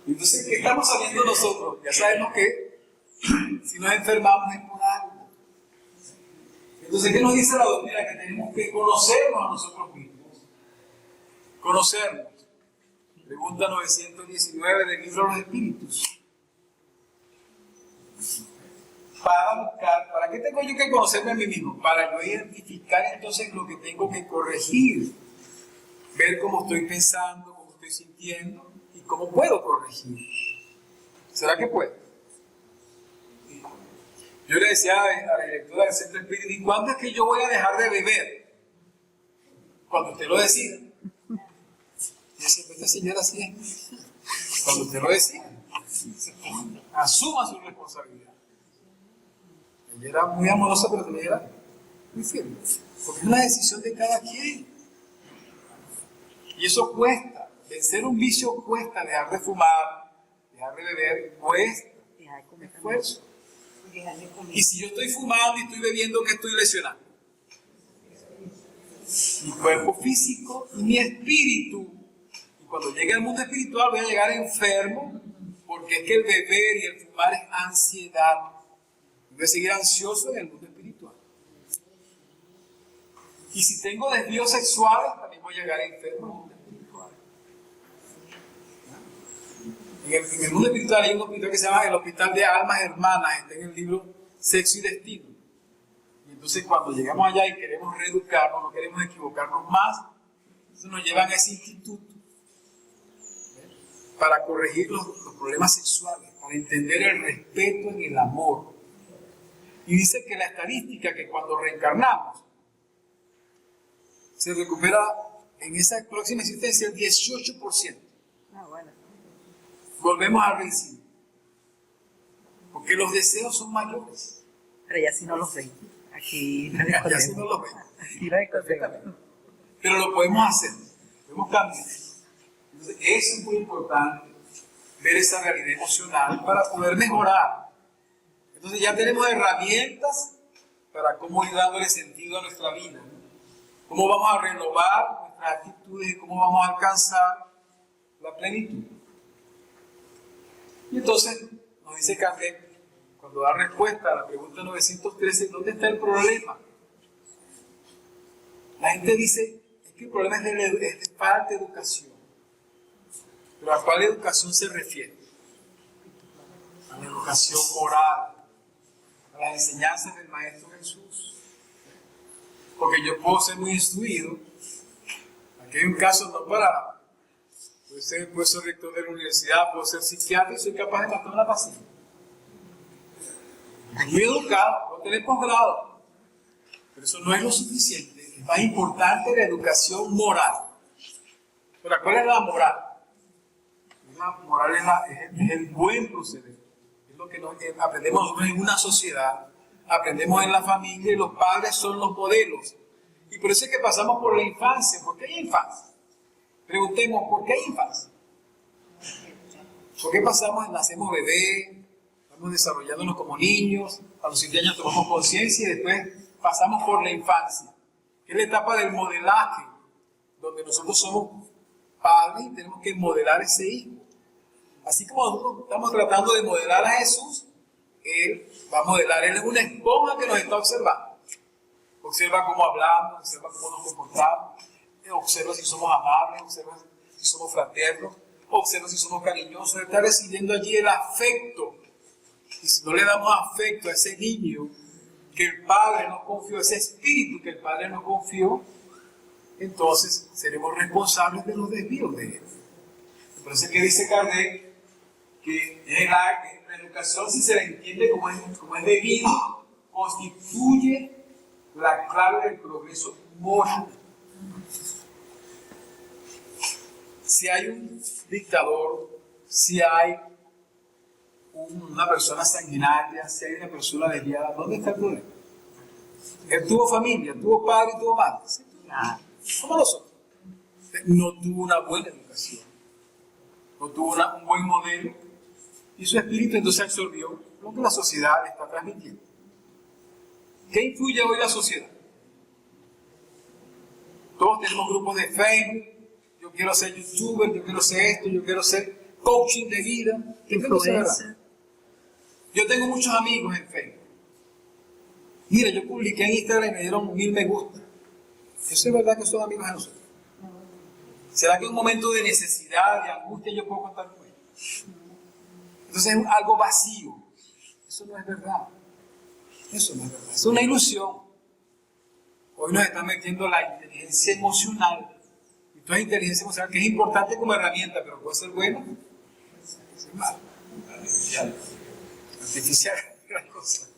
Entonces, ¿qué estamos sabiendo nosotros? Ya sabemos que si nos enfermamos es por algo. Entonces, ¿qué nos dice la doctrina? Que tenemos que conocernos a nosotros mismos. Conocernos. Pregunta 919 del libro de los Espíritus. ¿Para qué tengo yo que conocerme a mí mismo? Para yo identificar entonces lo que tengo que corregir. Ver cómo estoy pensando, cómo estoy sintiendo y cómo puedo corregir. ¿Será que puedo? Yo le decía a la directora del Centro Espírita, ¿y cuándo es que yo voy a dejar de beber? Cuando usted lo decida. Y decía, esta señora así es. Cuando usted lo decida, asuma su responsabilidad. Ella era muy amorosa, pero también era muy firme. Porque es una decisión de cada quien. Y eso cuesta. Vencer un vicio cuesta, dejar de fumar, dejar de beber, cuesta esfuerzo. Y si yo estoy fumando y estoy bebiendo, ¿qué estoy lesionando? Mi cuerpo físico y mi espíritu. Y cuando llegue al mundo espiritual voy a llegar enfermo, porque es que el beber y el fumar es ansiedad. Voy a seguir ansioso en el mundo espiritual. Y si tengo desvíos sexuales, también voy a llegar enfermo en el mundo espiritual. En el mundo espiritual hay un hospital que se llama el Hospital de Almas Hermanas, está en el libro Sexo y Destino. Y entonces cuando llegamos allá y queremos reeducarnos, no queremos equivocarnos más, entonces nos llevan a ese instituto para corregir los problemas sexuales, para entender el respeto en el amor. Y dice que la estadística que cuando reencarnamos se recupera en esa próxima existencia el 18%. Ah, bueno. Volvemos a reincidir. Porque los deseos son mayores. Pero ya si no los ven. Aquí no Ya si no los ven. Aquí no Perfectamente. Pero lo podemos hacer. Podemos cambiar. Entonces, eso es muy importante. Ver esa realidad emocional para poder mejorar. Entonces ya tenemos herramientas para cómo ir dándole sentido a nuestra vida, ¿no? Cómo vamos a renovar nuestras actitudes y cómo vamos a alcanzar la plenitud. Y entonces nos dice Kardec, cuando da respuesta a la pregunta 913, ¿dónde está el problema? La gente dice, es que el problema es de falta de educación. ¿Pero a cuál educación se refiere? a la educación moral, a las enseñanzas del Maestro Jesús. Porque yo puedo ser muy instruido. Aquí hay un caso no para, puedo ser rector de la universidad, puedo ser psiquiatra y soy capaz de matar una paciente. Muy educado, puedo tener posgrado, pero eso no es lo suficiente. Es más importante la educación moral. Pero ¿cuál es la moral? La moral es el buen proceder. Es lo que aprendemos nosotros en una sociedad, aprendemos en la familia y los padres son los modelos. Y por eso es que pasamos por la infancia. ¿Por qué hay infancia? Preguntemos, ¿por qué hay infancia? ¿Por qué nacemos bebés, vamos desarrollándonos como niños, a los 7 años tomamos conciencia y después pasamos por la infancia? Que es la etapa del modelaje, donde nosotros somos padres y tenemos que modelar ese hijo. Así como nosotros estamos tratando de modelar a Jesús, Él va a modelar. Él es una esponja que nos está observando. Observa cómo hablamos, observa cómo nos comportamos, observa si somos amables, observa si somos fraternos, observa si somos cariñosos. Él está recibiendo allí el afecto. Y si no le damos afecto a ese niño que el Padre nos confió, ese espíritu que el Padre nos confió, entonces seremos responsables de los desvíos de él. Por eso es que dice Kardec que la educación, si se la entiende como es debido, constituye la clave del progreso moral. Si hay un dictador, si hay una persona sanguinaria, si hay una persona desviada, ¿dónde está el problema? Él tuvo familia, tuvo padre y tuvo madre. ¿Sí? Como nosotros. No tuvo una buena educación, no tuvo un buen modelo y su espíritu entonces absorbió lo que la sociedad le está transmitiendo. ¿Qué influye hoy la sociedad? Todos tenemos grupos de Facebook. Yo quiero ser youtuber, yo quiero ser esto, yo quiero ser coaching de vida. Influencer. Yo tengo muchos amigos en Facebook. Mira, yo publiqué en Instagram y me dieron 1000 me gusta. ¿Eso es verdad que son amigos de nosotros? ¿Será que en un momento de necesidad, de angustia, yo puedo contar con ellos? Entonces es algo vacío. Eso no es verdad. Eso no es verdad. Es una ilusión. Hoy nos están metiendo la inteligencia emocional. Y toda inteligencia emocional que es importante como herramienta, pero puede ser buena, puede ser mala. Artificial es gran cosa.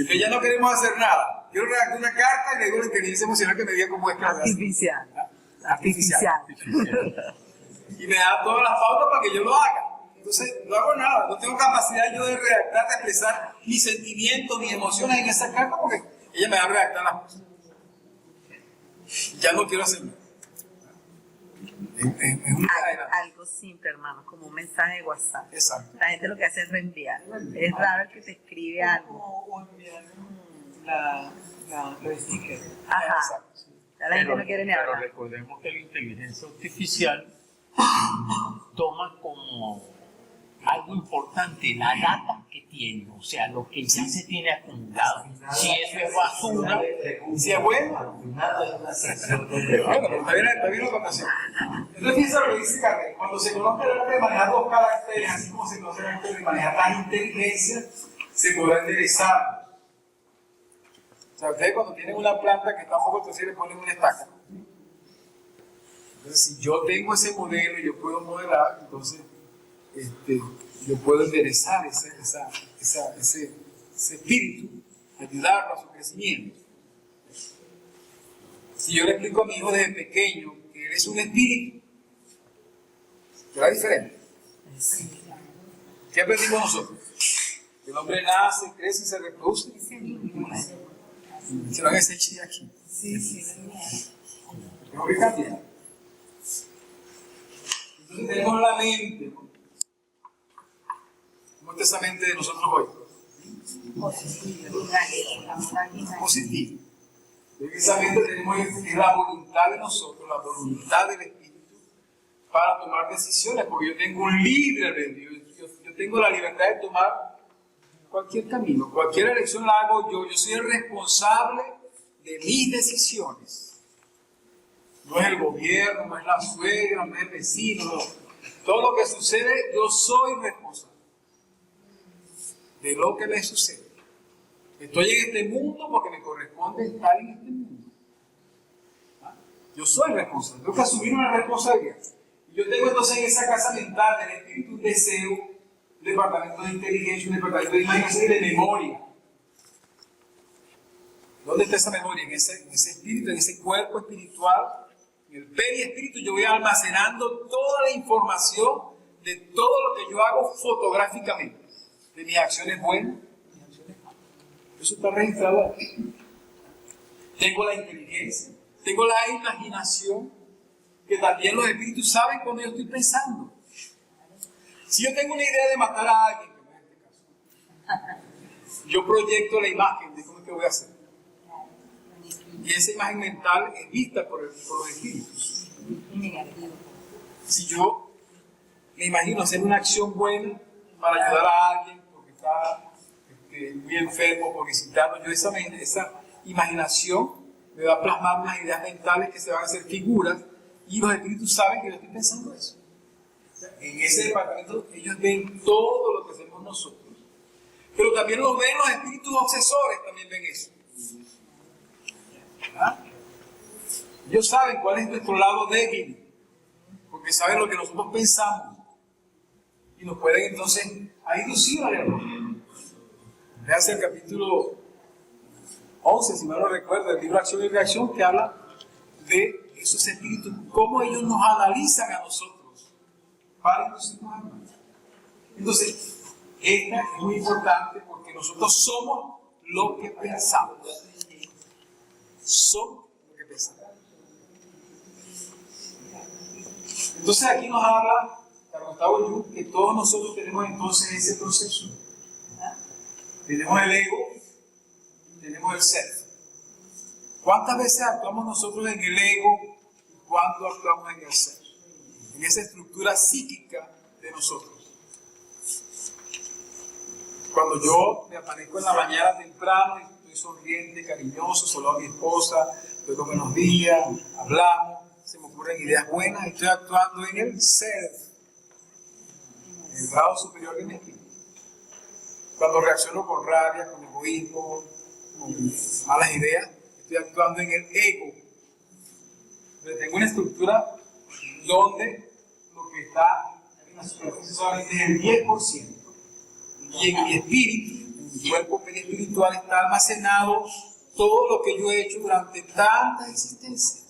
Que ya no queremos hacer nada. Quiero redactar una carta y le digo a la inteligencia emocional que me diga cómo es que artificial. Y me da todas las pautas para que yo lo haga. Entonces, no hago nada. No tengo capacidad yo de redactar, de expresar mis sentimientos, mis emociones en esa carta porque ella me va a redactar las cosas. Ya no quiero hacerlo. Algo simple, hermano, como un mensaje de WhatsApp. Exacto. La gente lo que hace es reenviar. Es raro el que te escribe algo. O enviar los stickers. Ajá. Exacto. Ya la gente no quiere ni Pero hablar. recordemos que la inteligencia artificial toma como algo importante la data que tiene, o sea, lo que ya se tiene acumulado. Si eso es basura, Si es bueno. Bueno, pero está bien la votación. Entonces, fíjense lo que dice Kardec. Cuando se conozca el arte de manejar 2 caracteres, así como se conoce el arte de manejar la inteligencia, se podrá enderezar. O sea, ustedes cuando tienen una planta que está un poco torcida le ponen una estaca. Entonces, si yo tengo ese modelo y yo puedo modelar, entonces yo puedo enderezar ese espíritu, ayudarlo a su crecimiento. Si yo le explico a mi hijo desde pequeño que él es un espíritu, será diferente. ¿Qué aprendimos nosotros? Que el hombre nace, crece y se reproduce. Se van a hacer chile aquí. Tengo que cambiar. Entonces tenemos la mente. ¿Cómo está esa mente de nosotros hoy? Positiva. Esa mente tenemos es la voluntad de nosotros, la voluntad del Espíritu para tomar decisiones, porque yo tengo un libre albedrío. Yo tengo la libertad de tomar cualquier camino, cualquier elección la hago yo. Yo soy el responsable de mis decisiones. No es el gobierno, no es la suegra, no es el vecino, no. Todo lo que sucede, yo soy responsable de lo que me sucede. Estoy en este mundo porque me corresponde estar en este mundo. Yo soy responsable, tengo que asumir una responsabilidad. Y yo tengo entonces en esa casa mental del espíritu un deseo, un departamento de inteligencia, un departamento de imaginación y de memoria. ¿Dónde está esa memoria? En ese espíritu, en ese cuerpo espiritual, en el periespíritu. Yo voy almacenando toda la información de todo lo que yo hago fotográficamente, de mis acciones buenas, mis acciones malas. Eso está registrado aquí. Tengo la inteligencia, tengo la imaginación, que también los espíritus saben cuando yo estoy pensando. Si yo tengo una idea de matar a alguien, como en este caso, yo proyecto la imagen de cómo es que voy a hacer. Y esa imagen mental es vista por los espíritus. Si yo me imagino hacer una acción buena para ayudar a alguien porque está muy enfermo, porque necesitando, yo esa imaginación me va a plasmar unas ideas mentales que se van a hacer figuras y los espíritus saben que yo estoy pensando eso. En ese departamento ellos ven todo lo que hacemos nosotros. Pero también lo ven los espíritus obsesores, también ven eso. ¿Ah? Ellos saben cuál es nuestro lado débil, porque saben lo que nosotros pensamos y nos pueden entonces inducir al error. Véanse el capítulo 11, si mal no recuerdo, del libro Acción y Reacción, que habla de esos espíritus, cómo ellos nos analizan a nosotros para inducirnos al mal. Entonces, esta es muy importante porque nosotros somos lo que pensamos. Somos lo que pensamos. Entonces aquí nos habla Carl Gustavo Jung que todos nosotros tenemos entonces ese proceso. Tenemos el ego, tenemos el ser. ¿Cuántas veces actuamos nosotros en el ego y cuánto actuamos en el ser? En esa estructura psíquica de nosotros. Cuando yo me aparezco en la mañana temprano y estoy sonriente, cariñoso, saludo a mi esposa, doy los buenos días, hablamos, se me ocurren ideas buenas, estoy actuando en el ser, en el grado superior de mi espíritu. Cuando reacciono con rabia, con egoísmo, con malas ideas, estoy actuando en el ego. Pero tengo una estructura donde lo que está en la superficie solamente es el 10%. Y en mi espíritu, en mi cuerpo espiritual, está almacenado todo lo que yo he hecho durante tantas existencias.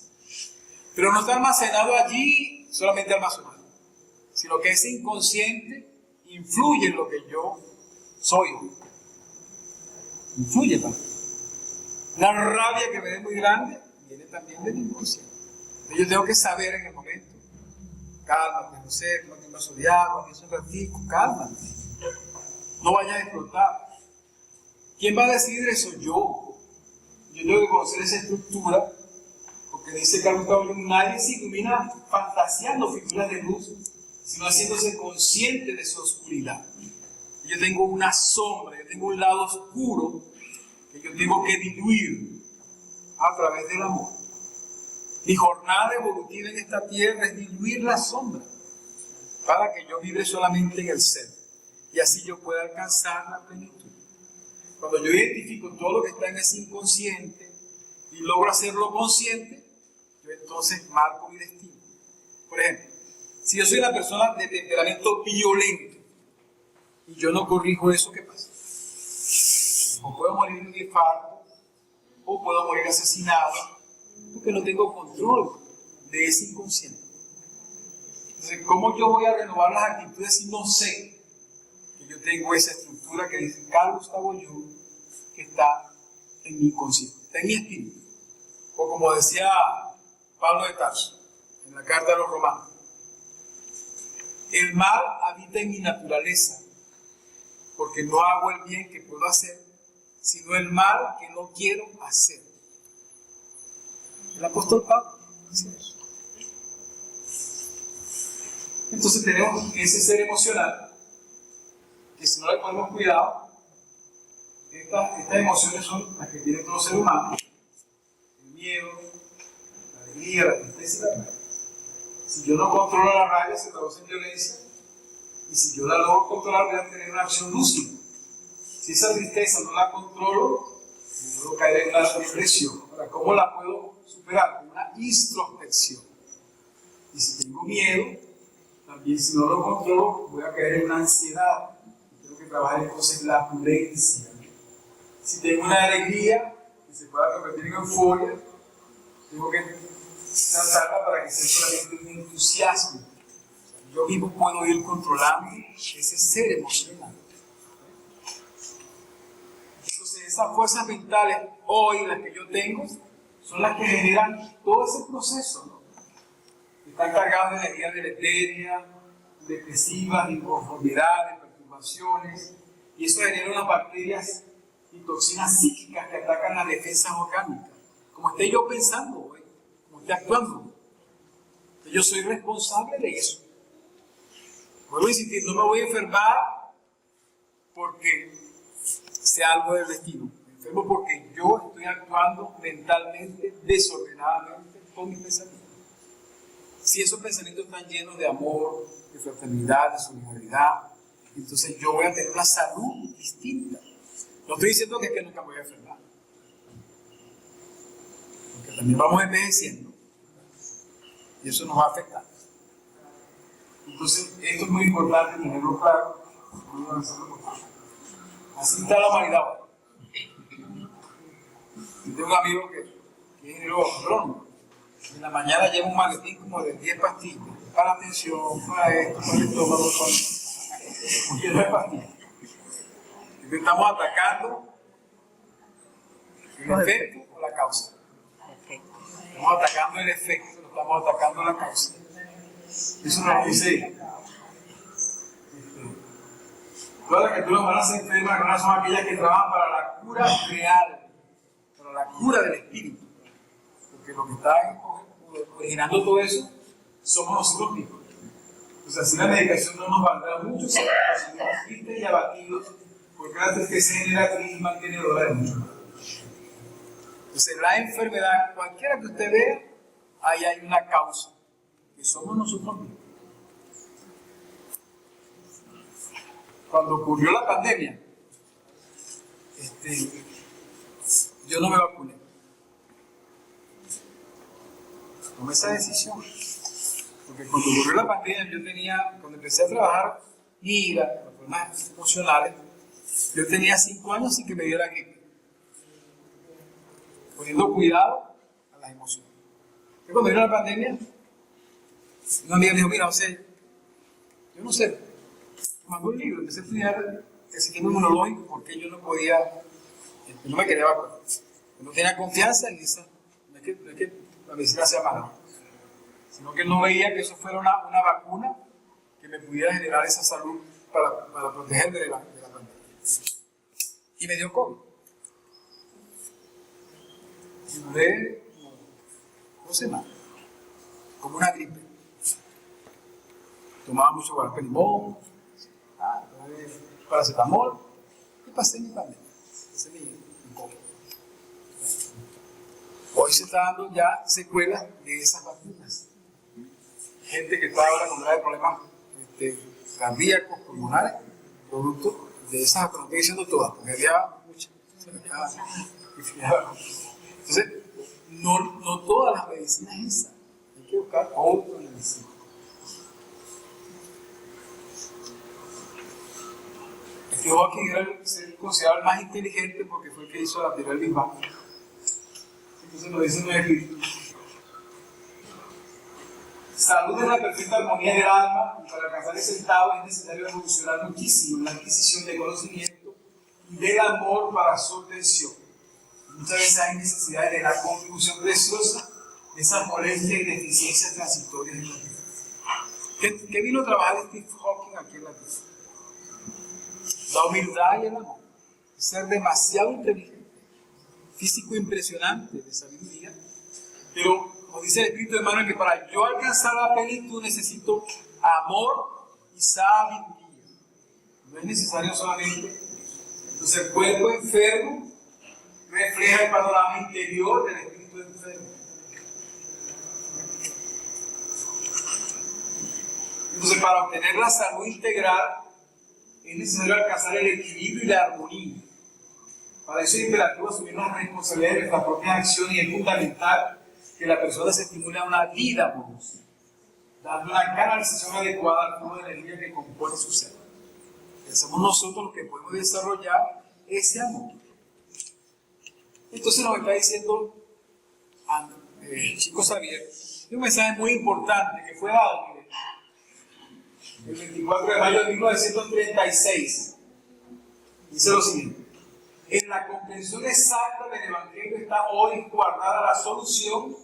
Pero no está almacenado allí, solamente almacenado, sino que ese inconsciente influye en lo que yo soy. Influye para mí. La rabia que me dé muy grande viene también del inconsciente. Entonces yo tengo que saber en el momento, cálmate, no sé, tómate un vaso de agua, piensa un ratito, cálmate. No vayas a explotar. ¿Quién va a decidir eso? Yo. Yo tengo que conocer esa estructura, porque dice Carl Gustavo Jung, nadie se ilumina fantaseando figuras de luz, sino haciéndose consciente de su oscuridad. Yo tengo una sombra, yo tengo un lado oscuro que yo tengo que diluir a través del amor. Mi jornada evolutiva en esta tierra es diluir la sombra para que yo vibre solamente en el ser y así yo pueda alcanzar la plenitud. Cuando yo identifico todo lo que está en ese inconsciente y logro hacerlo consciente, yo entonces marco mi destino. Por ejemplo, si yo soy una persona de temperamento violento y yo no corrijo eso, ¿qué pasa? O puedo morir de un infarto, o puedo morir asesinado, porque no tengo control de ese inconsciente. Entonces, ¿cómo yo voy a renovar las actitudes si no sé que yo tengo esa estructura que dice Carl Gustavo Jung, que está en mi inconsciente, está en mi espíritu? O como decía Pablo de Tarso en la carta a los Romanos, el mal habita en mi naturaleza, porque no hago el bien que puedo hacer, sino el mal que no quiero hacer. El apóstol Pablo decía eso. Entonces tenemos ese ser emocional, que si no le ponemos cuidado, estas emociones son las que tiene todo ser humano: el miedo, la alegría, la tristeza y la rabia. Si yo no controlo la rabia, se traduce en violencia. Y si yo la logro controlar, voy a tener una acción lúcida. Si esa tristeza no la controlo, me puedo caer en la depresión. Ahora, ¿cómo la puedo superar? Con una introspección. Y si tengo miedo, también si no lo controlo, voy a caer en una ansiedad. Tengo que trabajar entonces la prudencia. Si tengo una alegría que se pueda convertir en euforia, tengo que tratarla para que sea solamente un entusiasmo. Yo mismo puedo ir controlando ese ser emocional. Entonces, esas fuerzas mentales hoy, las que yo tengo, son las que generan todo ese proceso, ¿no? Están cargados de energía deleteria, depresivas, inconformidades, perturbaciones, y eso genera unas bacterias y toxinas psíquicas que atacan las defensas orgánicas. Como esté yo pensando hoy, como esté actuando, yo soy responsable de eso. Vuelvo a insistir, no me voy a enfermar porque sea algo del destino. Me enfermo porque yo estoy actuando mentalmente, desordenadamente con mis pensamientos. Si esos pensamientos están llenos de amor, de fraternidad, de solidaridad, entonces yo voy a tener una salud distinta. No estoy diciendo que nunca me voy a enfermar, porque también vamos envejeciendo y eso nos va a afectar. Entonces, esto es muy importante tenerlo claro. Así está la humanidad ahora. Yo tengo un amigo que es ingeniero agrónomo. En la mañana lleva un maletín como de 10 pastillas para la tensión, para esto, para el estómago, para 10 pastillas. Entonces, estamos atacando el efecto o la causa. Estamos atacando el efecto, no estamos atacando la causa. Eso nos dice. Todas las criaturas humanas se enferman, son aquellas que trabajan para la cura real, para la cura del espíritu. Porque lo que está originando todo eso somos nosotros mismos. Entonces, así la medicación no nos valdrá mucho si nos sentimos tristes y abatidos, porque la tristeza generatriz y mantenedora de mucho mal. Entonces, la enfermedad, cualquiera que usted vea, ahí hay una causa, que somos nosotros mismos. Cuando ocurrió la pandemia, yo no me vacuné. Tomé esa decisión. Porque cuando ocurrió la pandemia, cuando empecé a trabajar ira, problemas emocionales, yo tenía 5 años sin que me diera gripe. Poniendo cuidado a las emociones. Y cuando vino la pandemia, una amiga me dijo, mira, José, yo no sé, me mandó un libro, empecé a estudiar el sistema inmunológico porque yo no podía, no me quería vacunar. Yo no tenía confianza en esa, no es que la medicina sea mala, sino que no veía que eso fuera una vacuna que me pudiera generar esa salud para protegerme de la pandemia. Y me dio COVID. Y duré como 2 semanas, como una gripe. Tomaba mucho guaraperimón, paracetamol, y pasé mi pandemia. Ese es mi COVID. Hoy se está dando ya secuelas de esas vacunas. Gente que está ahora con graves problemas cardíacos, pulmonares, producto de esas vacunas. Estoy diciendo todas, porque había muchas. Entonces, no todas las medicinas es esa. Hay que buscar otra medicina. Hawking era ser considerado el más inteligente porque fue el que hizo la teoría del Big Bang. Entonces nos dicen los espíritus. Salud es la perfecta armonía del alma y para alcanzar ese estado es necesario evolucionar muchísimo en la adquisición de conocimiento y del amor para su obtención. Muchas veces hay necesidades de la contribución preciosa de esas molestias y deficiencias transitorias en la vida. ¿Qué vino a trabajar Steve Hawking aquí en la Tierra? La humildad y el amor. Ser demasiado inteligente, físico impresionante de sabiduría, pero nos dice el Espíritu de Manuel que para yo alcanzar la plenitud necesito amor y sabiduría. No es necesario solamente. Entonces el cuerpo enfermo refleja el panorama interior del espíritu enfermo. Entonces, para obtener la salud integral, es necesario alcanzar el equilibrio y la armonía. Para eso es imperativo asumir la responsabilidad de nuestras propias acciones y es fundamental que la persona se estimule a una vida amorosa, dando una canalización adecuada al flujo de energía que compone su ser. Que somos nosotros los que podemos desarrollar ese amor. Entonces nos está diciendo Chico Xavier un mensaje muy importante que fue dado el 24 de mayo de 1936. Dice lo siguiente: en la comprensión exacta del Evangelio está hoy guardada la solución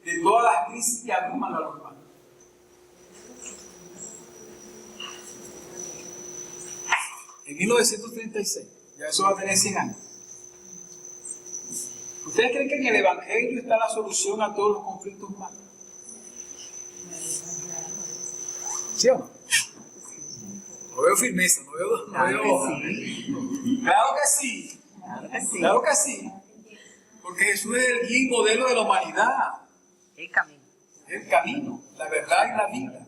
de todas las crisis que abruman a los humanos. En 1936, ya eso va a tener 100 años. ¿Ustedes creen que en el Evangelio está la solución a todos los conflictos humanos? ¿Sí o no? No veo firmeza, no veo. Claro que sí. Claro que sí. Porque Jesús es el guía y modelo de la humanidad. El camino. El camino, la verdad y la vida.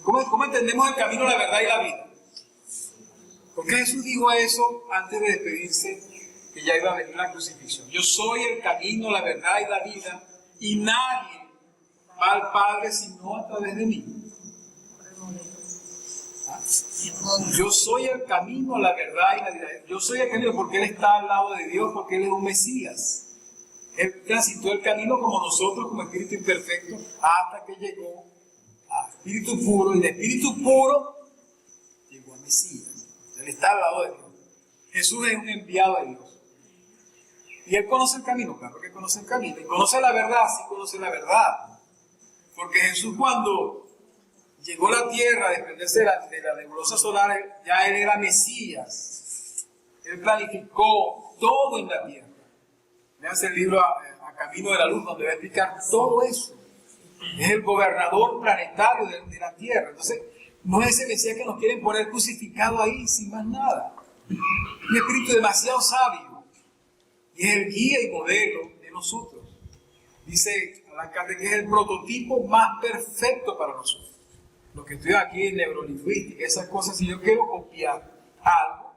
¿Cómo entendemos el camino, la verdad y la vida? Porque Jesús dijo eso antes de despedirse, que ya iba a venir la crucifixión. Yo soy el camino, la verdad y la vida, y nadie va al Padre sino a través de mí. Yo soy el camino, la verdad y la vida. Yo soy el camino porque Él está al lado de Dios, porque Él es un Mesías. Él transitó el camino como nosotros, como espíritu imperfecto, hasta que llegó a espíritu puro, y de espíritu puro llegó a Mesías. Él está al lado de Dios. Jesús es un enviado de Dios. Y Él conoce el camino, claro que conoce el camino. Y conoce la verdad, sí conoce la verdad. Porque Jesús, cuando llegó a la tierra a desprenderse de la nebulosa solar, ya Él era Mesías. Él planificó todo en la tierra. Leanse el libro a Camino de la Luz, donde va a explicar todo eso. Es el gobernador planetario de la tierra. Entonces, no es ese Mesías que nos quieren poner crucificado ahí sin más nada. Un espíritu demasiado sabio. Y es el guía y modelo de nosotros. Dice Allan Kardec que es el prototipo más perfecto para nosotros. Los que estudian aquí en neurolingüística, esas cosas, si yo quiero copiar algo,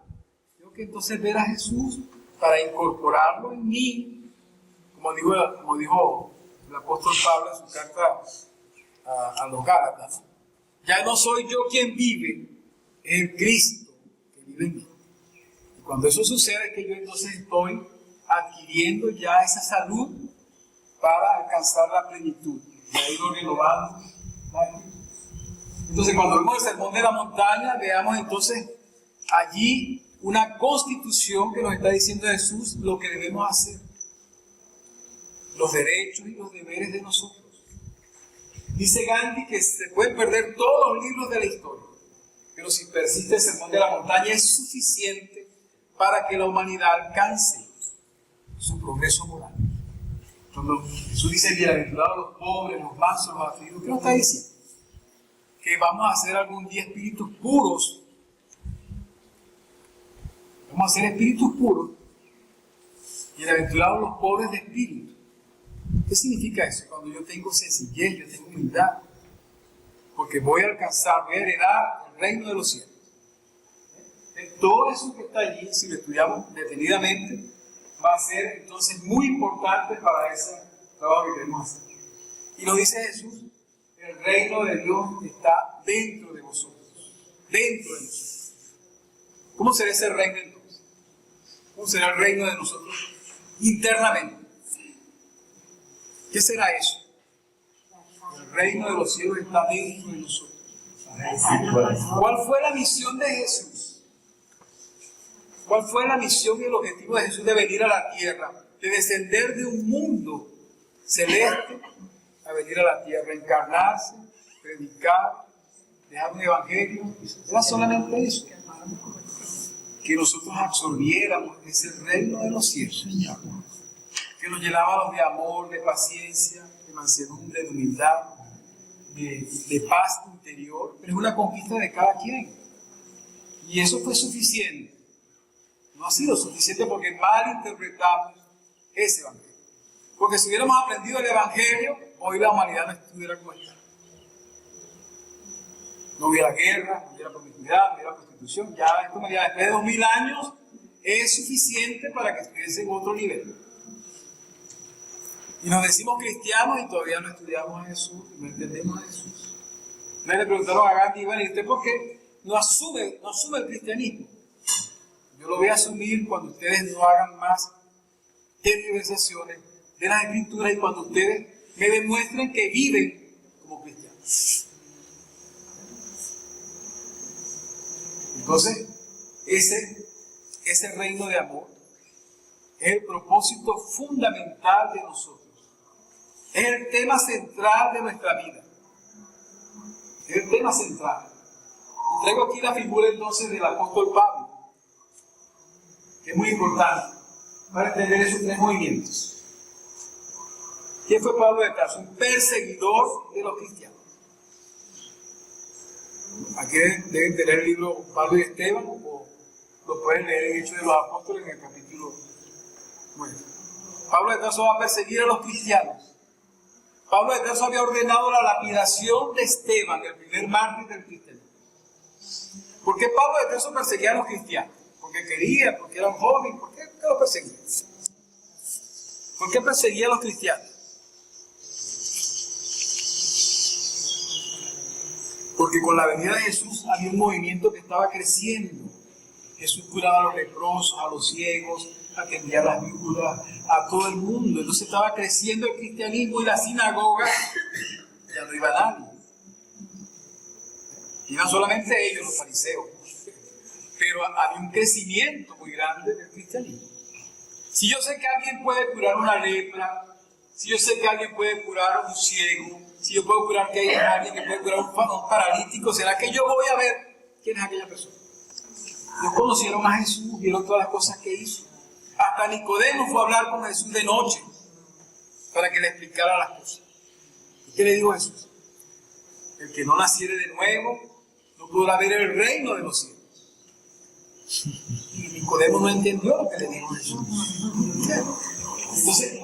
tengo que entonces ver a Jesús para incorporarlo en mí, como dijo el apóstol Pablo en su carta a los Gálatas. Ya no soy yo quien vive, es el Cristo que vive en mí. Y cuando eso sucede, es que yo entonces estoy adquiriendo ya esa salud para alcanzar la plenitud. Y ahí lo renovando. Entonces, cuando vemos el sermón de la montaña, veamos entonces allí una constitución que nos está diciendo Jesús lo que debemos hacer, los derechos y los deberes de nosotros. Dice Gandhi que se pueden perder todos los libros de la historia, pero si persiste el sermón de la montaña es suficiente para que la humanidad alcance su progreso moral. Cuando Jesús dice bienaventurados los pobres, los mansos, los afligidos, ¿qué nos está diciendo? Que vamos a ser algún día espíritus puros. Vamos a ser espíritus puros. Bienaventurados los pobres de espíritu. ¿Qué significa eso? Cuando yo tengo sencillez, yo tengo humildad. Porque voy a alcanzar, voy a heredar el reino de los cielos. Todo eso que está allí, si lo estudiamos detenidamente, va a ser entonces muy importante para ese trabajo que queremos hacer. Y nos dice Jesús, el reino de Dios está dentro de vosotros. Dentro de nosotros. ¿Cómo será ese reino entonces? ¿Cómo será el reino de nosotros internamente? ¿Qué será eso? El reino de los cielos está dentro de nosotros. ¿Cuál fue la misión de Jesús? ¿Cuál fue la misión y el objetivo de Jesús de venir a la tierra? De descender de un mundo celeste a venir a la tierra, encarnarse, predicar, dejar un evangelio. Era solamente eso. Que nosotros absorbiéramos ese reino de los cielos. Que nos llenaba de amor, de paciencia, de mansedumbre, de humildad, de paz interior. Pero es una conquista de cada quien. Y eso fue suficiente. No ha sido suficiente porque mal interpretamos ese evangelio. Porque si hubiéramos aprendido el evangelio, hoy la humanidad no estuviera como está. No hubiera guerra, no hubiera promiscuidad, no hubiera prostitución. Ya esto después de 2000 años es suficiente para que estuviese en otro nivel. Y nos decimos cristianos y todavía no estudiamos a Jesús, no entendemos a Jesús. Me le preguntaron a Gandhi, bueno, ¿y usted por qué no asume el cristianismo? Yo lo voy a asumir cuando ustedes no hagan más tergiversaciones de las escrituras y cuando ustedes me demuestren que viven como cristianos. Entonces, ese reino de amor es el propósito fundamental de nosotros. Es el tema central de nuestra vida. Es el tema central. Y traigo aquí la figura entonces del apóstol Pablo, que es muy importante para entender esos tres movimientos. ¿Quién fue Pablo de Tarso? Un perseguidor de los cristianos. Aquí deben tener el libro Pablo y Esteban, o lo pueden leer en Hechos de los Apóstoles en el capítulo 9. Pablo de Tarso va a perseguir a los cristianos. Pablo de Tarso había ordenado la lapidación de Esteban, el primer mártir del cristianismo. ¿Por qué Pablo de Tarso perseguía a los cristianos? Porque quería, porque era un joven. ¿Por qué los perseguía? ¿Por qué perseguía a los cristianos? Porque con la venida de Jesús había un movimiento que estaba creciendo. Jesús curaba a los leprosos, a los ciegos, atendía a las viudas, a todo el mundo. Entonces estaba creciendo el cristianismo y la sinagoga ya no iba nadie. Iban solamente ellos, los fariseos. Pero había un crecimiento muy grande del cristianismo. Si yo sé que alguien puede curar una lepra, si yo sé que alguien puede curar a un ciego, si yo puedo curar que hay alguien que puede curar a un paralítico, ¿será que yo voy a ver quién es aquella persona? Ellos conocieron a Jesús, vieron todas las cosas que hizo. Hasta Nicodemo fue a hablar con Jesús de noche para que le explicara las cosas. ¿Y qué le dijo Jesús? El que no naciere de nuevo no podrá ver el reino de los cielos. Y Nicodemo no entendió lo que le dijo Jesús. Entonces,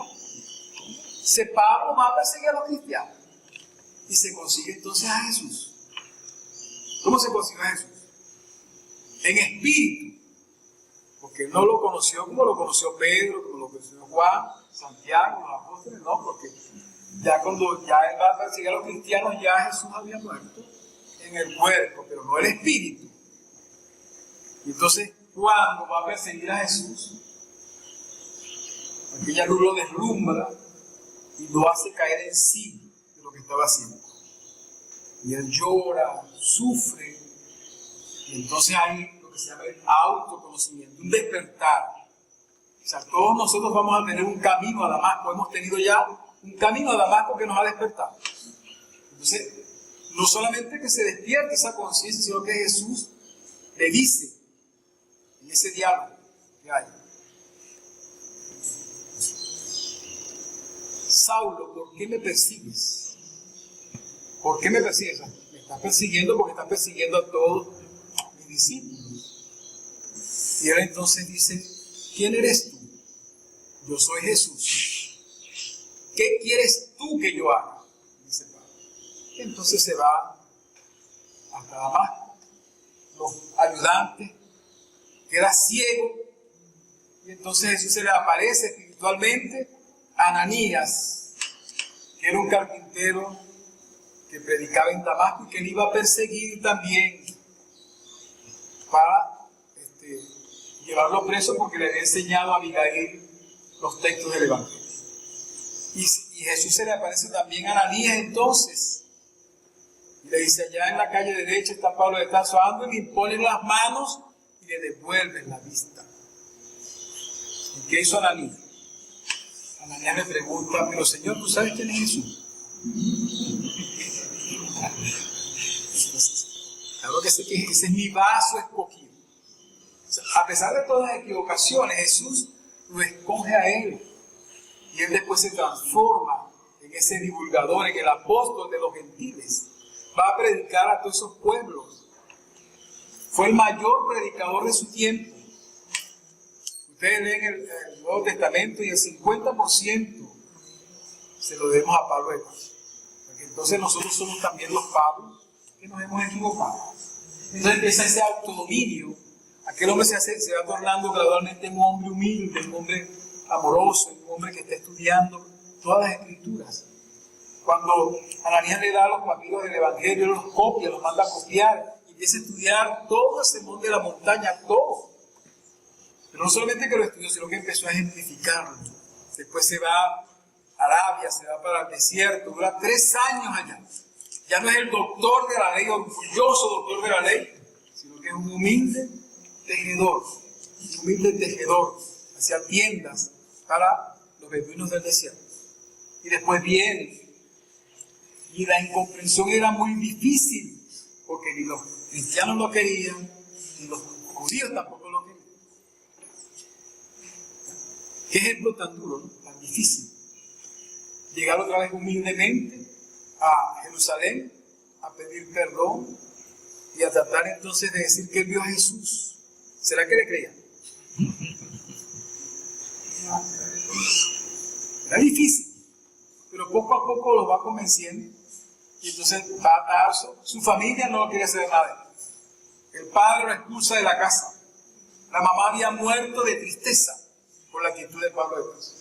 Pablo va a perseguir a los cristianos y se consigue entonces a Jesús. ¿Cómo se consiguió a Jesús? En espíritu. Porque él no lo conoció como lo conoció Pedro, como lo conoció Juan, Santiago, los apóstoles, no, porque ya cuando ya él va a perseguir a los cristianos, ya Jesús había muerto en el cuerpo, pero no el espíritu. Y entonces, cuando va a perseguir a Jesús, aquella luz lo deslumbra y lo hace caer en sí de lo que estaba haciendo. Y él llora, sufre, y entonces hay lo que se llama el autoconocimiento, un despertar. O sea, todos nosotros vamos a tener un camino a Damasco, hemos tenido ya un camino a Damasco que nos ha despertado. Entonces, no solamente que se despierte esa conciencia, sino que Jesús le dice en ese diálogo que hay: Saulo, ¿por qué me persigues? ¿Por qué me persigues? Me estás persiguiendo porque estás persiguiendo a todos mis discípulos. Y él entonces dice: ¿quién eres tú? Yo soy Jesús. ¿Qué quieres tú que yo haga? Dice Pablo. Y entonces se va hasta Damasco. Los ayudantes, queda ciego. Y entonces Jesús se le aparece espiritualmente a Ananías, que era un carpintero que predicaba en Damasco y que le iba a perseguir también para llevarlo preso porque le había enseñado a Abigail los textos del Evangelio. Y Jesús se le aparece también a Ananías entonces y le dice: allá en la calle derecha está Pablo de Tarso, anda y le imponen las manos y le devuelven la vista. ¿Y qué hizo Ananías? Ananías le pregunta: pero Señor, ¿tú sabes quién es Jesús? Claro que ese es mi vaso escogido. O sea, a pesar de todas las equivocaciones, Jesús lo escoge a él. Y él después se transforma en ese divulgador, en el apóstol de los gentiles. Va a predicar a todos esos pueblos. Fue el mayor predicador de su tiempo. Ustedes leen el Nuevo Testamento y el 50% se lo debemos a Pablo de Tarso. Porque entonces nosotros somos también los Pablos que nos hemos equivocado. Entonces empieza ese autodominio. Aquel hombre se va tornando gradualmente en un hombre humilde, en un hombre amoroso, en un hombre que está estudiando todas las escrituras. Cuando Ananías le da los papiros del Evangelio, los copia, los manda a copiar, y empieza a estudiar todo el sermón de la montaña, todo. Pero no solamente que lo estudió, sino que empezó a ejemplificarlo. Después se va a Arabia, se va para el desierto, dura 3 años allá. Ya no es el doctor de la ley, orgulloso doctor de la ley, sino que es un humilde tejedor, hacía tiendas para los beduinos del desierto. Y después viene, y la incomprensión era muy difícil, porque ni los cristianos lo querían, ni los judíos tampoco lo querían. Qué ejemplo tan duro, ¿no? Tan difícil. Llegar otra vez humildemente a Jerusalén a pedir perdón y a tratar entonces de decir que él vio a Jesús. ¿Será que le creían? Era difícil, pero poco a poco lo va convenciendo y entonces va a Tarso. Su familia no quería hacer nada. El padre lo expulsa de la casa. La mamá había muerto de tristeza por la actitud de Pablo de Tarso.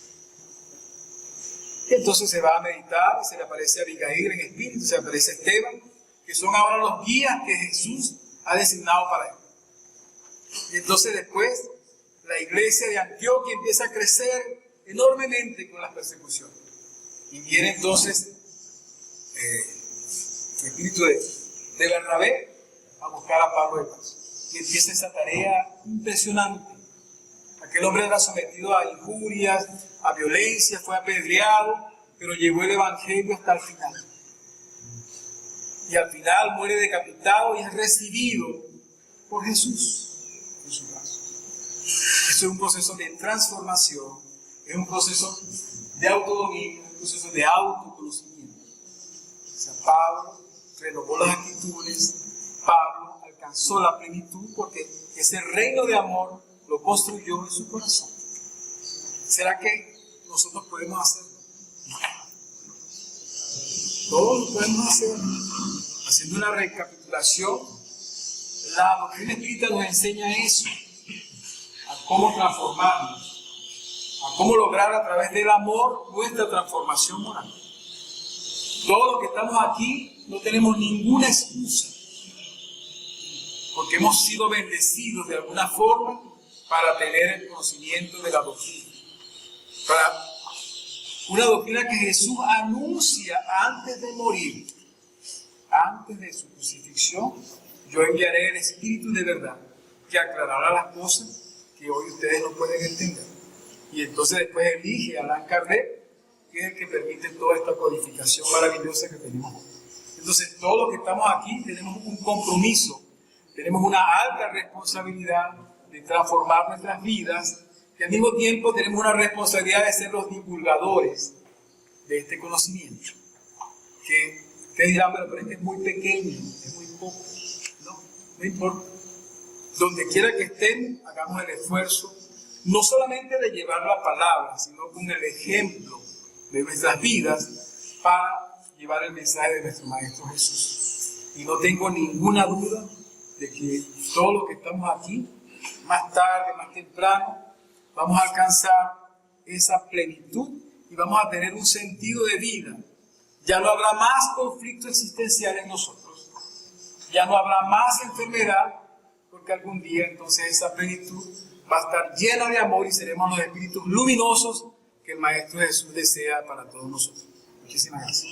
Y entonces se va a meditar y se le aparece a Abigail en espíritu, se le aparece a Esteban, que son ahora los guías que Jesús ha designado para él. Y entonces después la iglesia de Antioquía empieza a crecer enormemente con las persecuciones. Y viene entonces el espíritu de Bernabé a buscar a Pablo de Tarso. Y empieza esa tarea impresionante. Aquel hombre era sometido a injurias, a violencia, fue apedreado, pero llevó el evangelio hasta el final. Y al final muere decapitado y es recibido por Jesús en su brazo. Eso es un proceso de transformación, es un proceso de autodominio, es un proceso de autoconocimiento. O sea, Pablo renovó las actitudes, Pablo alcanzó la plenitud porque ese reino de amor lo construyó en su corazón. ¿Será que nosotros podemos hacerlo? Todos lo podemos hacer. Haciendo una recapitulación, la doctrina espírita nos enseña eso, a cómo transformarnos, a cómo lograr a través del amor nuestra transformación moral. Todos los que estamos aquí no tenemos ninguna excusa, porque hemos sido bendecidos de alguna forma para tener el conocimiento de la doctrina. Para una doctrina que Jesús anuncia antes de morir, antes de su crucifixión. Yo enviaré el Espíritu de verdad que aclarará las cosas que hoy ustedes no pueden entender. Y entonces después elige a Allan Kardec, que es el que permite toda esta codificación maravillosa que tenemos hoy. Entonces todos los que estamos aquí tenemos un compromiso, tenemos una alta responsabilidad de transformar nuestras vidas, y al mismo tiempo tenemos una responsabilidad de ser los divulgadores de este conocimiento. Que ustedes dirán, pero es que es muy pequeño, es muy poco. No importa. Donde quiera que estén, hagamos el esfuerzo, no solamente de llevar la palabra, sino con el ejemplo de nuestras vidas para llevar el mensaje de nuestro Maestro Jesús. Y no tengo ninguna duda de que todos los que estamos aquí, más tarde, más temprano, vamos a alcanzar esa plenitud y vamos a tener un sentido de vida. Ya no habrá más conflicto existencial en nosotros. Ya no habrá más enfermedad, porque algún día entonces esa plenitud va a estar llena de amor y seremos los espíritus luminosos que el Maestro Jesús desea para todos nosotros. Muchísimas gracias.